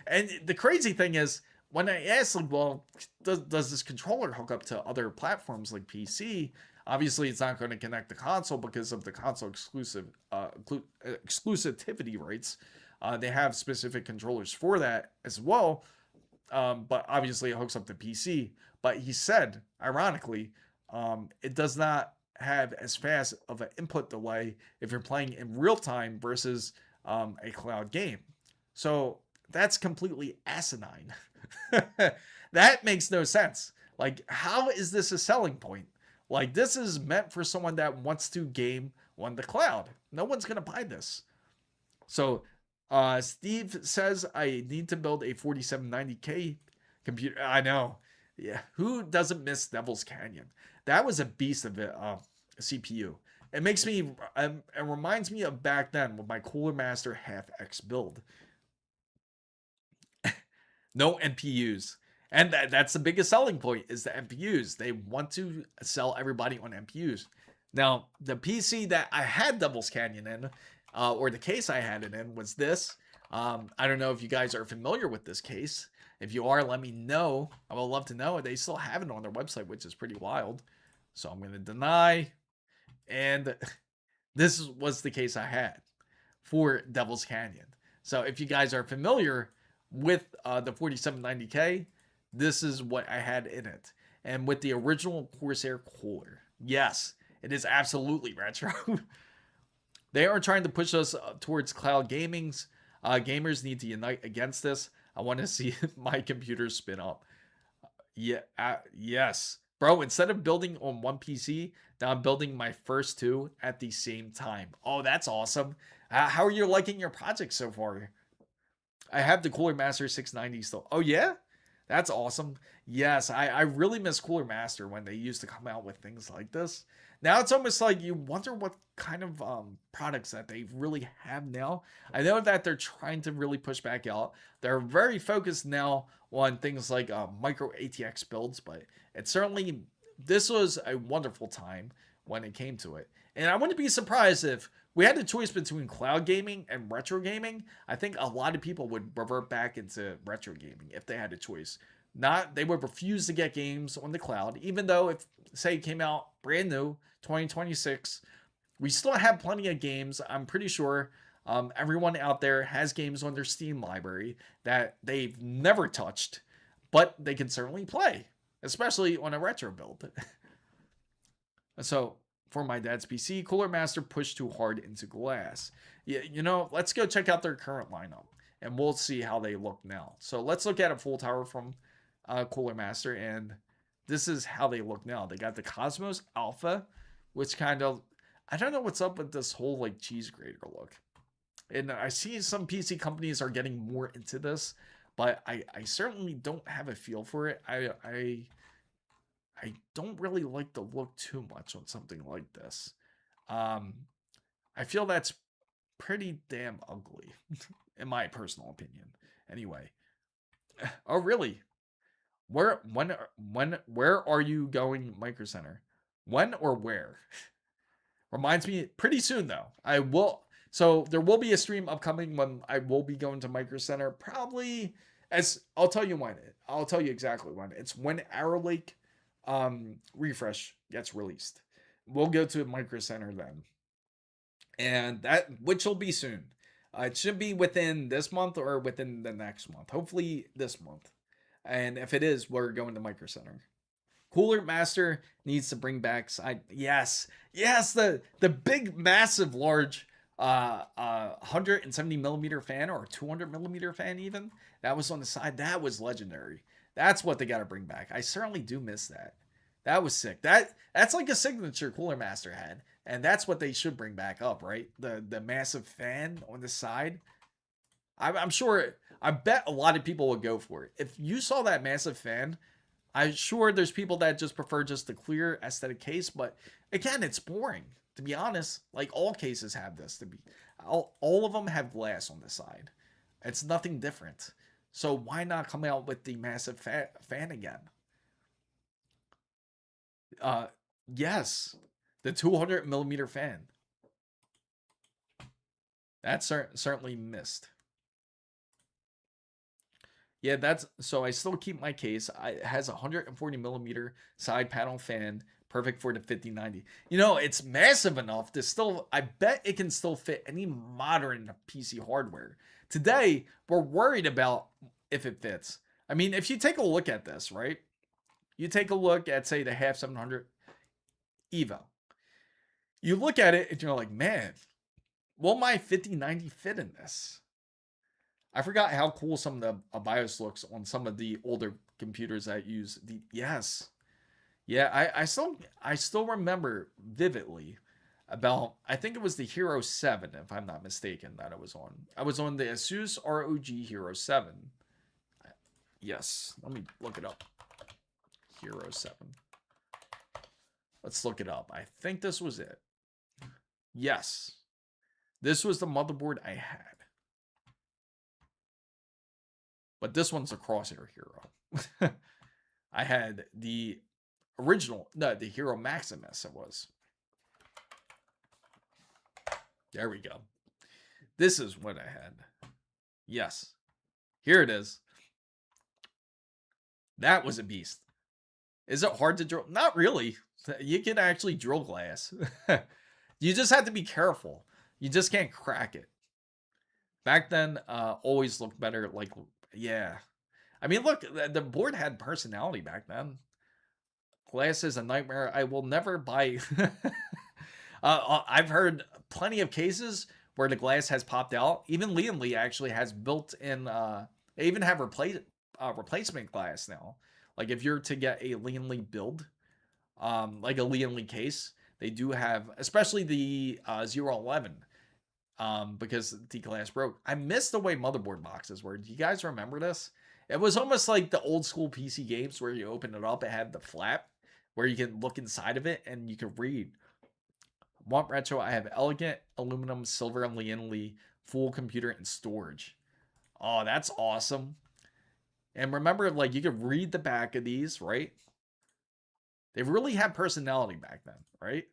And the crazy thing is, when I asked, like, well, does this controller hook up to other platforms like PC? Obviously, it's not going to connect the console because of the console exclusivity rights. They have specific controllers for that as well. But obviously, it hooks up to PC. But he said, ironically, it does not have as fast of an input delay if you're playing in real time versus a cloud game. So that's completely asinine. That makes no sense. Like, how is this a selling point? Like, this is meant for someone that wants to game on the cloud. No one's gonna buy this. So Steve says I need to build a 4790K computer. I know. Yeah, who doesn't miss Devil's Canyon? That was a beast of a CPU. It makes me, it reminds me of back then with my Cooler Master Half X build. No NPUs. And that's the biggest selling point is the NPUs. They want to sell everybody on NPUs. Now, the PC that I had Devil's Canyon in, or the case I had it in, was this. I don't know if you guys are familiar with this case. If you are, let me know. I would love to know. They still have it on their website, which is pretty wild. So I'm going to deny. And this was the case I had for Devil's Canyon. So if you guys are familiar with the 4790K, this is what I had in it. And with the original Corsair cooler. Yes, it is absolutely retro. They are trying to push us towards cloud gamings. Gamers need to unite against this. I want to see my computer spin up. Yeah, yes. Bro, instead of building on one PC, now I'm building my first two at the same time. Oh, that's awesome. How are you liking your project so far? I have the Cooler Master 690 still. Oh, yeah? That's awesome. Yes, I really miss Cooler Master when they used to come out with things like this. Now it's almost like you wonder what kind of products that they really have now. I know that they're trying to really push back out. They're very focused now on things like micro ATX builds, but this was a wonderful time when it came to it. And I wouldn't be surprised if we had the choice between cloud gaming and retro gaming. I think a lot of people would revert back into retro gaming if they had a choice. They would refuse to get games on the cloud, even though if, say, it came out brand new, 2026, we still have plenty of games. I'm pretty sure everyone out there has games on their Steam library that they've never touched, but they can certainly play. especially on a retro build. So for my dad's PC, Cooler Master pushed too hard into glass. Yeah, let's go check out their current lineup and we'll see how they look now. So let's look at a full tower from Cooler Master, and this is how they look now. They got the Cosmos Alpha, which kind of, I don't know what's up with this whole like cheese grater look. And I see some PC companies are getting more into this, but I certainly don't have a feel for it. I don't really like the look too much on something like this. I feel that's pretty damn ugly, in my personal opinion. Anyway, oh really? Where where are you going, Micro Center? When or where? Reminds me, pretty soon though. I will. So there will be a stream upcoming when I will be going to Micro Center. Probably, as I'll tell you when. I'll tell you exactly when. It's when Arrow Lake refresh gets released. We'll go to Micro Center then, and that which will be soon. It should be within this month or within the next month. Hopefully this month. And if it is, we're going to Micro Center. Cooler Master needs to bring back side. Yes, the big, massive, large 170 millimeter fan or 200 millimeter fan even that was on the side. That was legendary. That's what they got to bring back. I certainly do miss that. That was sick. That's like a signature Cooler Master had, and that's what they should bring back up, right? The massive fan on the side. I'm sure. I bet a lot of people would go for it. If you saw that massive fan, I'm sure there's people that just prefer just the clear aesthetic case, but again, it's boring. To be honest, like all cases have this. All of them have glass on the side. It's nothing different. So why not come out with the massive fan again? Yes, the 200 millimeter fan. That's certainly missed. Yeah, that's so I still keep my case. It has a 140 millimeter side panel fan, perfect for the 5090. It's massive enough to still, I bet it can still fit any modern PC hardware. Today, we're worried about if it fits. I mean, if you take a look at this, right? You take a look at, say, the half 700 Evo. You look at it and you're like, man, will my 5090 fit in this? I forgot how cool some of the BIOS looks on some of the older computers that use the yes. Yeah, I still remember vividly about, I think it was the Hero 7 if I'm not mistaken that I was on. I was on the Asus ROG Hero 7. Yes, let me look it up. Hero 7. Let's look it up. I think this was it. Yes. This was the motherboard I had. But this one's a Crosshair Hero. I had the original, no, the Hero Maximus it was. There we go. This is what I had. Yes. Here it is. That was a beast. Is it hard to drill? Not really. You can actually drill glass. You just have to be careful. You just can't crack it. Back then, always looked better. Like, yeah. I mean, look, the board had personality back then. Glass is a nightmare. I will never buy. I've heard plenty of cases where the glass has popped out. Even Lian Li actually has built-in. They even have replacement glass now. Like if you're to get a Lian Li build, like a Lian Li case, they do have, especially the 011. Because the glass broke. I miss the way motherboard boxes were. Do you guys remember this? It was almost like the old school PC games where you open it up, it had the flap where you can look inside of it and you can read. Want retro? I have elegant aluminum, silver, and Lian Li full computer and storage. Oh, that's awesome. And remember, like you could read the back of these, right? They really had personality back then, right?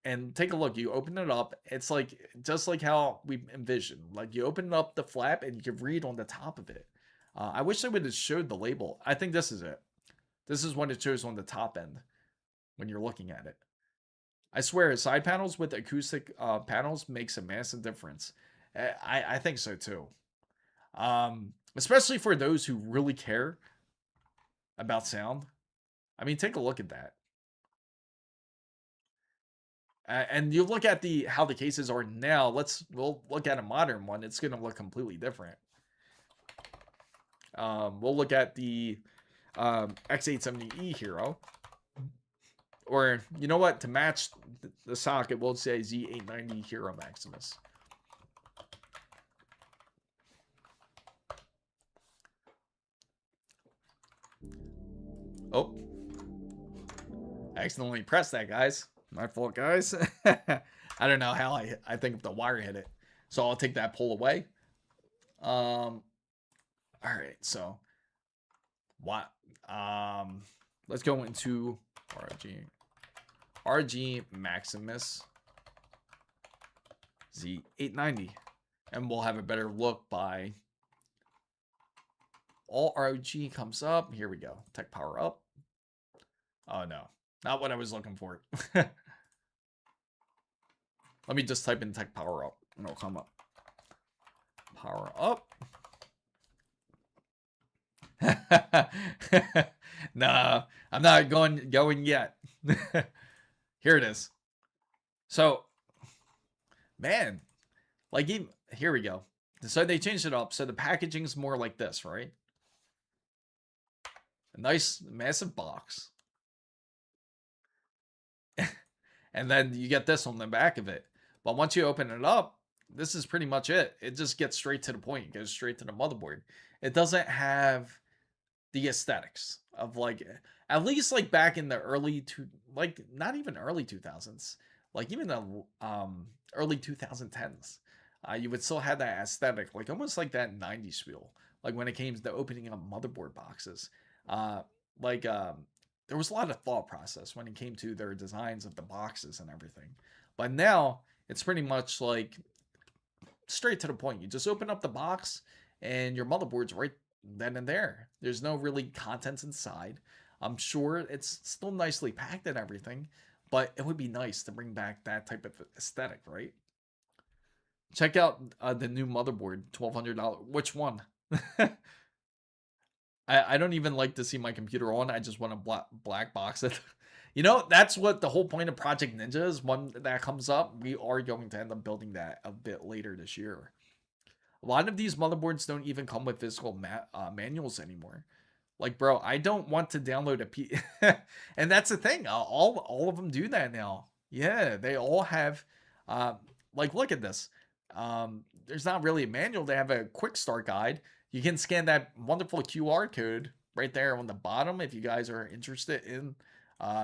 And take a look. You open it up. It's like just like how we envisioned. Like you open up the flap and you can read on the top of it. I wish they would have showed the label. I think this is it. This is what it shows on the top end when you're looking at it. I swear, side panels with acoustic panels makes a massive difference. I think so too. Especially for those who really care. about sound. I mean, take a look at that. And you look at how the cases are now. We'll look at a modern one. It's going to look completely different. We'll look at the X870E Hero. Or, you know what? To match the socket, we'll say Z890 Hero Maximus. Oh. I accidentally pressed that, guys. My fault, guys. I don't know how I think the wire hit it. So I'll take that pull away. All right, so what? Let's go into RG Maximus Z890, and we'll have a better look by all ROG comes up. Here we go. Tech power up. Oh no, not what I was looking for. Let me just type in tech power up and it'll come up. Power up. Nah, I'm not going yet. Here it is. So, man, like even here we go. So they changed it up. So the packaging's more like this, right? A nice massive box. And then you get this on the back of it. But once you open it up, this is pretty much it. It just gets straight to the point. It goes straight to the motherboard. It doesn't have the aesthetics of like, at least like back in the not even early 2000s, like even the early 2010s, you would still have that aesthetic, like almost like that 90s feel. Like when it came to opening up motherboard boxes, there was a lot of thought process when it came to their designs of the boxes and everything. But now it's pretty much like straight to the point. You just open up the box and your motherboard's right then and there. There's no really contents inside. I'm sure it's still nicely packed and everything, but it would be nice to bring back that type of aesthetic, right? Check out the new motherboard, $1,200. Which one? I don't even like to see my computer on. I just want to black box it. You know, that's what the whole point of Project Ninja is. When that comes up, we are going to end up building that a bit later this year. A lot of these motherboards don't even come with physical manuals anymore. Like, bro, I don't want to download a and that's the thing. All of them do that now. Yeah, they all have. Like, look at this. There's not really a manual. They have a quick start guide. You can scan that wonderful QR code right there on the bottom if you guys are interested in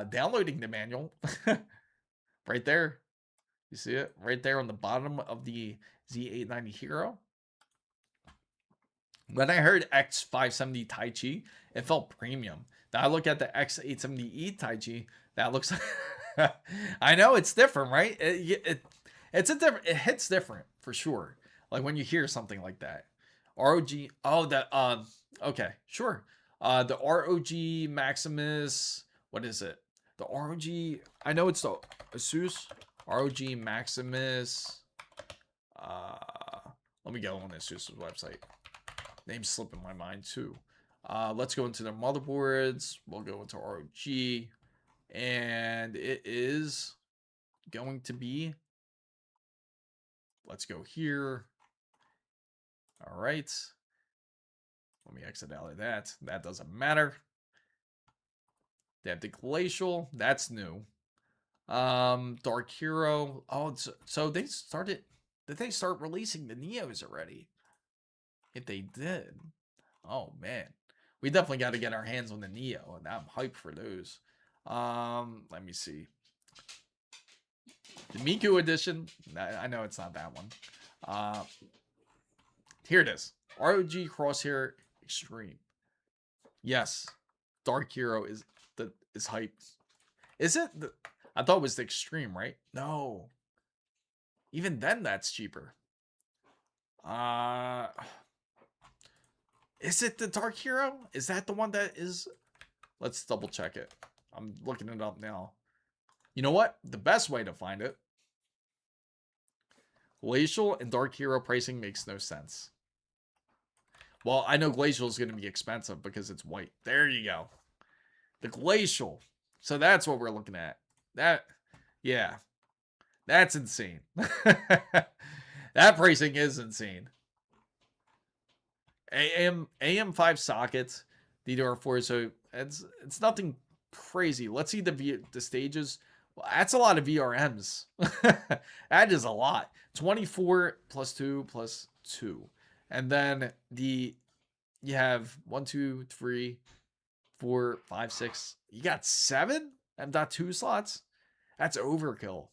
downloading the manual. Right there. You see it? Right there on the bottom of the Z890 Hero. When I heard X570 Tai Chi, it felt premium. Now I look at the X870E Tai Chi, that looks like... I know, it's different, right? It hits different, for sure. Like when you hear something like that. ROG, okay, sure. The ROG Maximus, what is it? The ROG, I know it's the Asus ROG Maximus. Let me go on Asus's website. Name's slipping my mind too. Let's go into the motherboards. We'll go into ROG, and it is going to be, let's go here. All right. Let me exit out of that. That doesn't matter. They have the Glacial. That's new. Dark Hero. Oh, so they started. Did they start releasing the Neos already? If they did, oh man, we definitely got to get our hands on the Neo, and I'm hyped for those. Let me see. The Miku edition. I know it's not that one. Here it is. ROG Crosshair Extreme. Yes, Dark Hero is hyped. Is it? I thought it was the Extreme, right? No. Even then, that's cheaper. Is it the Dark Hero? Is that the one that is? Let's double check it. I'm looking it up now. You know what? The best way to find it. Glacial and Dark Hero pricing makes no sense. Well, I know Glacial is going to be expensive because it's white. There you go. The glacial. So that's what we're looking at. That, yeah, that's insane. That pricing is insane. AM5 sockets, DDR4. So it's nothing crazy. Let's see the stages. Well, that's a lot of VRMs. That is a lot. 24 plus 2 plus 2. And then you have 1, 2, 3, 4, 5, 6. You got 7 M.2 slots. That's overkill.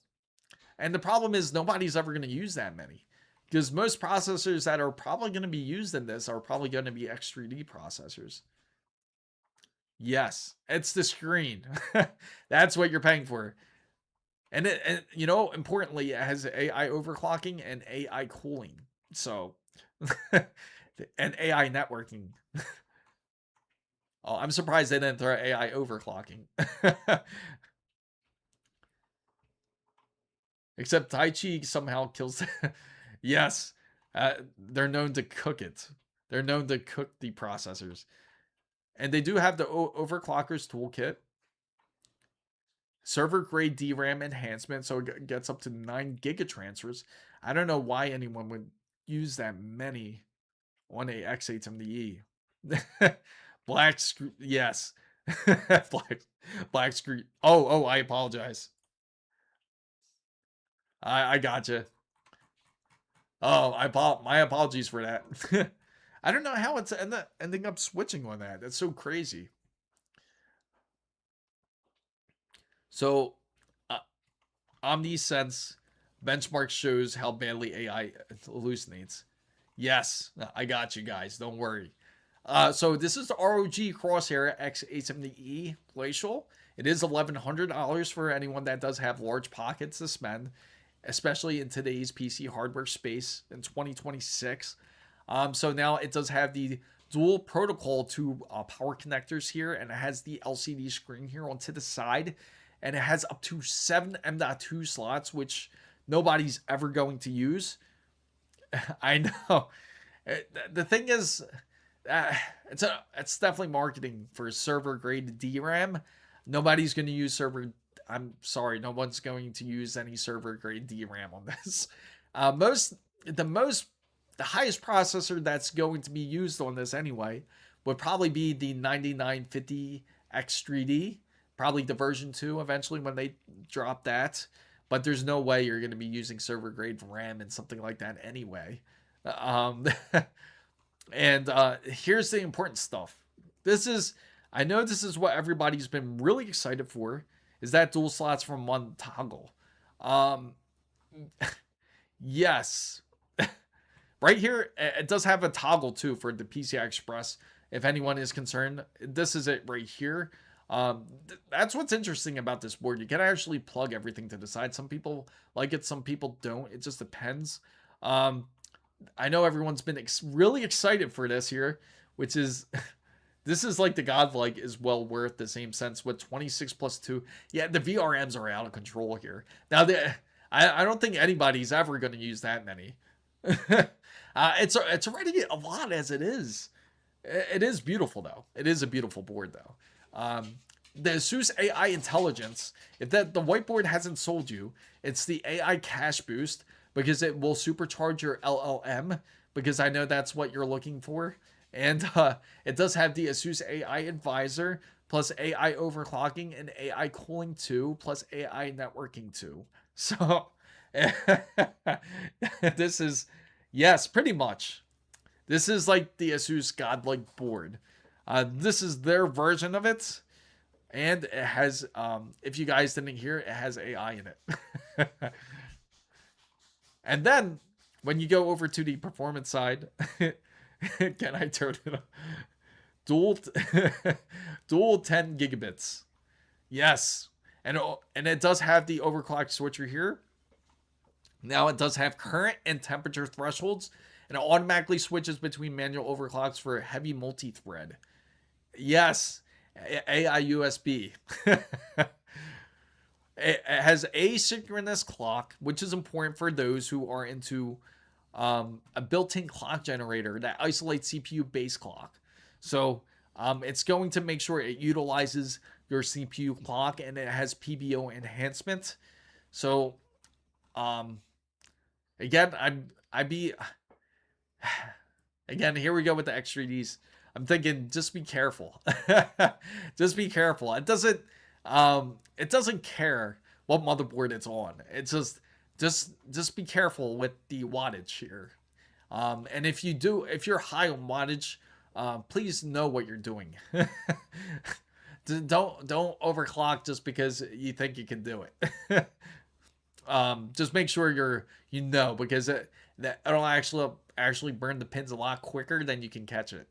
And the problem is nobody's ever going to use that many. Because most processors that are probably going to be used in this are probably going to be X3D processors. Yes, it's the screen. That's what you're paying for. And importantly, it has AI overclocking and AI cooling. So, and AI networking. Oh, I'm surprised they didn't throw AI overclocking. Except Tai Chi somehow kills. Yes, they're known to cook it. They're known to cook the processors. And they do have the overclockers toolkit. Server grade DRAM enhancement, so it gets up to 9 gigatransfers. I don't know why anyone would use that many on a X870E. Black screen, yes. black screen. Oh, I apologize. I gotcha. Oh, my apologies for that. I don't know how it's ending up switching on that. That's so crazy. So, OmniSense benchmark shows how badly AI hallucinates. Yes, I got you guys. Don't worry. So this is the ROG Crosshair X870E Glacial. It is $1,100 for anyone that does have large pockets to spend, especially in today's PC hardware space in 2026. So now it does have the dual protocol to power connectors here, and it has the LCD screen here onto the side, and it has up to 7 M.2 slots, which nobody's ever going to use. I know. The thing is, it's definitely marketing for server grade DRAM. Nobody's going to use server. I'm sorry, no one's going to use any server grade DRAM on this. The highest processor that's going to be used on this anyway would probably be the 9950 X3D, probably the version 2 eventually when they drop that. But there's no way you're going to be using server grade RAM and something like that anyway. And here's the important stuff. I know this is what everybody's been really excited for, is that dual slots from one toggle. Yes. Right here, it does have a toggle too for the PCI Express. If anyone is concerned, this is it right here. That's what's interesting about this board. You can actually plug everything to the side. Some people like it, some people don't. It just depends. I know everyone's been really excited for this here, which is this is like the godlike is well worth the same sense with 26 plus 2. Yeah, the VRMs are out of control here. Now, I don't think anybody's ever going to use that many. It's already a lot as it is. It is beautiful though. It is a beautiful board though. The ASUS AI Intelligence, if the whiteboard hasn't sold you, it's the AI cache boost, because it will supercharge your LLM, because I know that's what you're looking for. And it does have the ASUS AI Advisor, plus AI overclocking and AI cooling 2, plus AI networking 2. So, this is, yes, pretty much. This is like the ASUS godlike board. This is their version of it. And it has, if you guys didn't hear, it has AI in it. And then, when you go over to the performance side, can I turn it on? Dual 10 gigabits. Yes. And it does have the overclock switcher here. Now it does have current and temperature thresholds, and it automatically switches between manual overclocks for heavy multi-thread. Yes, AI USB. It has asynchronous clock, which is important for those who are into a built-in clock generator that isolates CPU base clock. So it's going to make sure it utilizes your CPU clock, and it has PBO enhancement. So, um, again, I'd be again, here we go with the X3Ds. I'm thinking just be careful. Just be careful. It doesn't care what motherboard it's on. It's just be careful with the wattage here. And if you're high on wattage, please know what you're doing. Don't overclock just because you think you can do it. Just make sure because it'll actually burn the pins a lot quicker than you can catch it.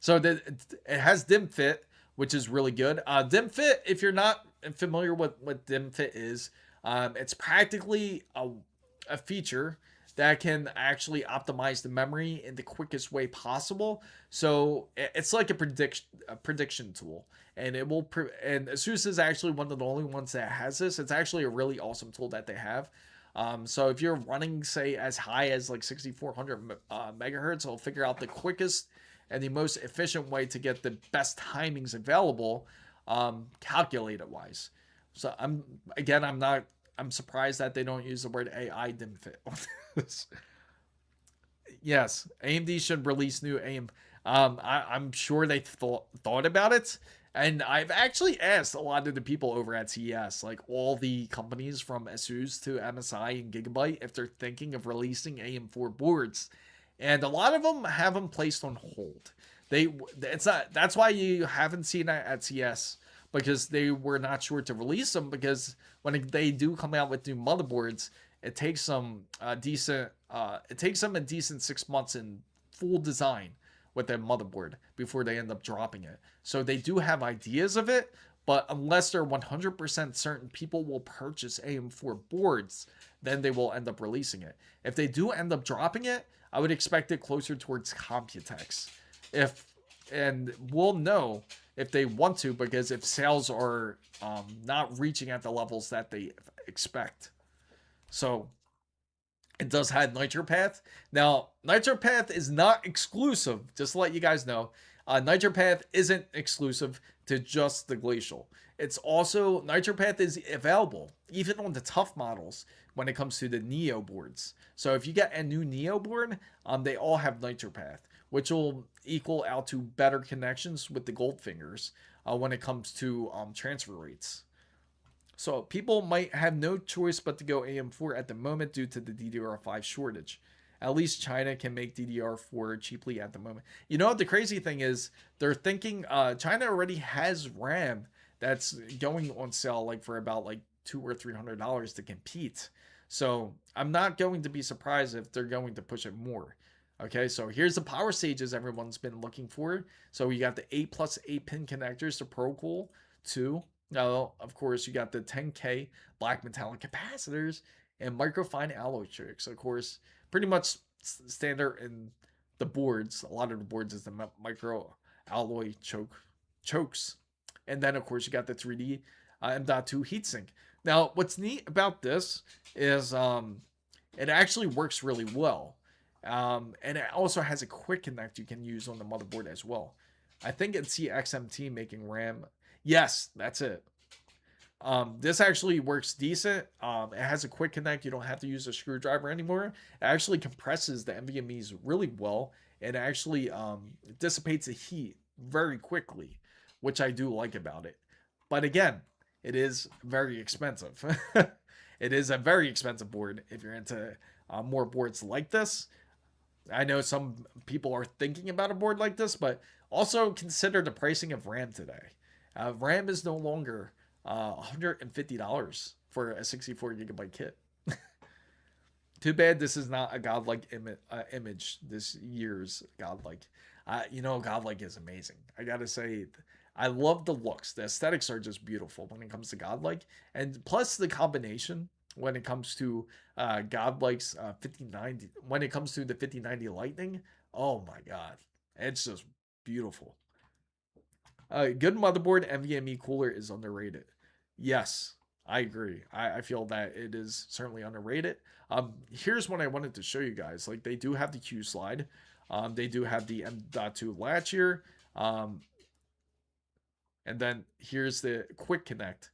So it has dim fit, which is really good. Dim fit, if you're not familiar with what dim fit is, it's practically a feature that can actually optimize the memory in the quickest way possible. So it's like a prediction tool, and and ASUS is actually one of the only ones that has this. It's actually a really awesome tool that they have. So if you're running, say, as high as like 6400 megahertz, it'll figure out the quickest and the most efficient way to get the best timings available, calculated wise. So I'm surprised that they don't use the word AI dim fit. Yes, AMD should release new AM. I'm sure they thought about it, and I've actually asked a lot of the people over at CES, like all the companies from ASUS to MSI and Gigabyte, if they're thinking of releasing AM4 boards, and a lot of them have them placed on hold. That's why you haven't seen it at CES, because they were not sure to release them, because when they do come out with new motherboards, it takes them a decent 6 months in full design with their motherboard before they end up dropping it. So they do have ideas of it, but unless they're 100% certain people will purchase AM4 boards, then they will end up releasing it. If they do end up dropping it, I would expect it closer towards Computex. And we'll know if they want to, because if sales are not reaching at the levels that they expect. So it does have NitroPath. Now, NitroPath is not exclusive, just to let you guys know. NitroPath isn't exclusive to just the Glacial. It's also, NitroPath is available even on the tough models when it comes to the Neo boards. So if you get a new Neo board, they all have NitroPath, which will equal out to better connections with the Goldfingers when it comes to transfer rates. So people might have no choice but to go AM4 at the moment due to the DDR5 shortage. At least China can make DDR4 cheaply at the moment. You know, the crazy thing is they're thinking China already has RAM that's going on sale like for about like $200 or $300 to compete. So I'm not going to be surprised if they're going to push it more. Okay, so here's the power stages everyone's been looking for. So you got the 8+8 pin connectors to ProCool 2. Now, of course, you got the 10K black metallic capacitors and microfine alloy chokes. Of course, pretty much standard in the boards. A lot of the boards is the micro alloy chokes. And then, of course, you got the 3D M.2 heatsink. Now, what's neat about this is it actually works really well. And it also has a quick connect you can use on the motherboard as well. I think it's CXMT making RAM. Yes, that's it. This actually works decent. It has a quick connect. You don't have to use a screwdriver anymore. It actually compresses the NVMEs really well. And actually dissipates the heat very quickly, which I do like about it. But again, it is very expensive. It is a very expensive board if you're into more boards like this. I know some people are thinking about a board like this, but also consider the pricing of RAM today. RAM is no longer $150 for a 64 gigabyte kit. Too bad this is not a godlike image this year's godlike. Godlike is amazing. I gotta say, I love the looks. The aesthetics are just beautiful when it comes to godlike, and plus the combination when it comes to godlike's 5090. When it comes to the 5090 Lightning, oh my god, it's just beautiful. Good motherboard NVMe cooler is underrated. Yes, I agree. I feel that it is certainly underrated. Here's what I wanted to show you guys. Like, they do have the Q slide. They do have the M.2 latch here. And And then here's the quick connect.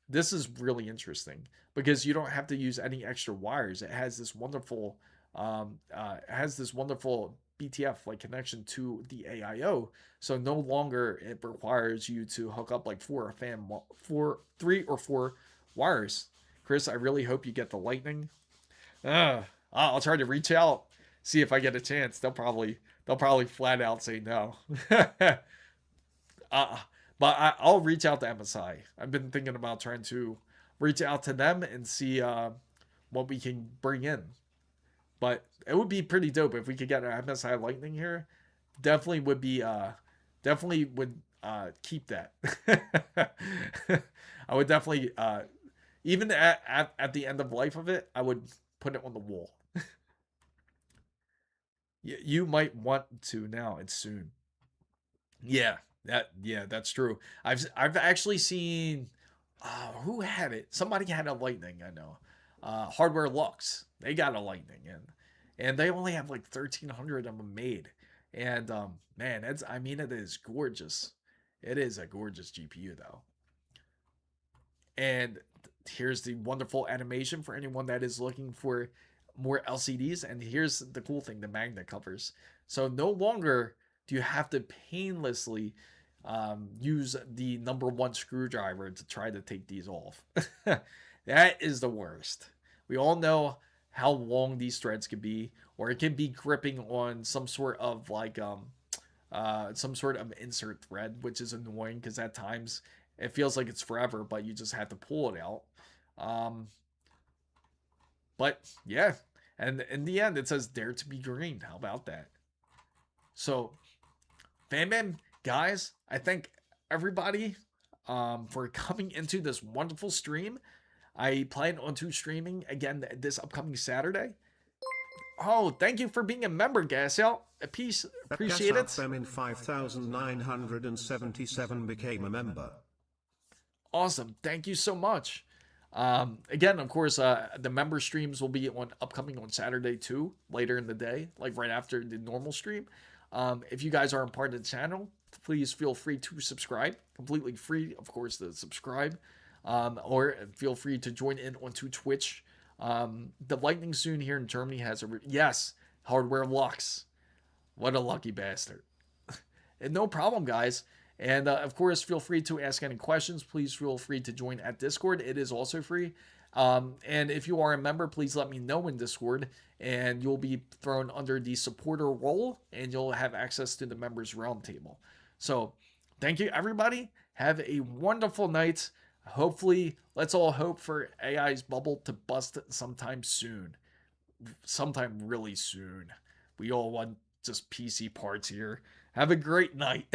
This is really interesting because you don't have to use any extra wires. It has this wonderful BTF like connection to the AIO. So no longer it requires you to hook up like three or four wires. Chris, I really hope you get the lightning. I'll try to reach out, see if I get a chance. They'll probably flat out say no. uh, but I'll reach out to MSI. I've been thinking about trying to reach out to them and see what we can bring in. But it would be pretty dope if we could get an MSI Lightning here. Definitely would be definitely would keep that. I would definitely even at the end of life of it, I would put it on the wall. You might want to now. It's soon. Yeah, that's true. I've actually seen who had it? Somebody had a lightning, I know. Hardware Lux. They got a lightning and they only have like 1300 of them made. And man, it is gorgeous. It is a gorgeous GPU though. And here's the wonderful animation for anyone that is looking for more LCDs. And here's the cool thing, the magnet covers. So no longer do you have to painlessly use the number one screwdriver to try to take these off. That is the worst. We all know how long these threads can be, or it can be gripping on some sort of some sort of insert thread, which is annoying because at times it feels like it's forever, but you just have to pull it out. But yeah, and in the end, it says "Dare to be green." How about that? So, fam, guys, I thank everybody for coming into this wonderful stream. I plan on streaming again this upcoming Saturday. Oh, thank you for being a member, Gasil. Peace, appreciate it. AM5 became a member. Awesome, thank you so much. Again, of course, the member streams will be upcoming on Saturday too, later in the day, like right after the normal stream. If you guys aren't part of the channel, please feel free to subscribe. Completely free, of course, to subscribe. Or feel free to join in onto Twitch. The Lightning Soon here in Germany has yes, Hardware Lux. What a lucky bastard. And no problem, guys. And of course, feel free to ask any questions. Please feel free to join at Discord. It is also free. And if you are a member, please let me know in Discord, and you'll be thrown under the supporter role, and you'll have access to the members roundtable. So, thank you, everybody. Have a wonderful night. Hopefully, let's all hope for AI's bubble to bust sometime soon. Sometime really soon. We all want just PC parts here. Have a great night.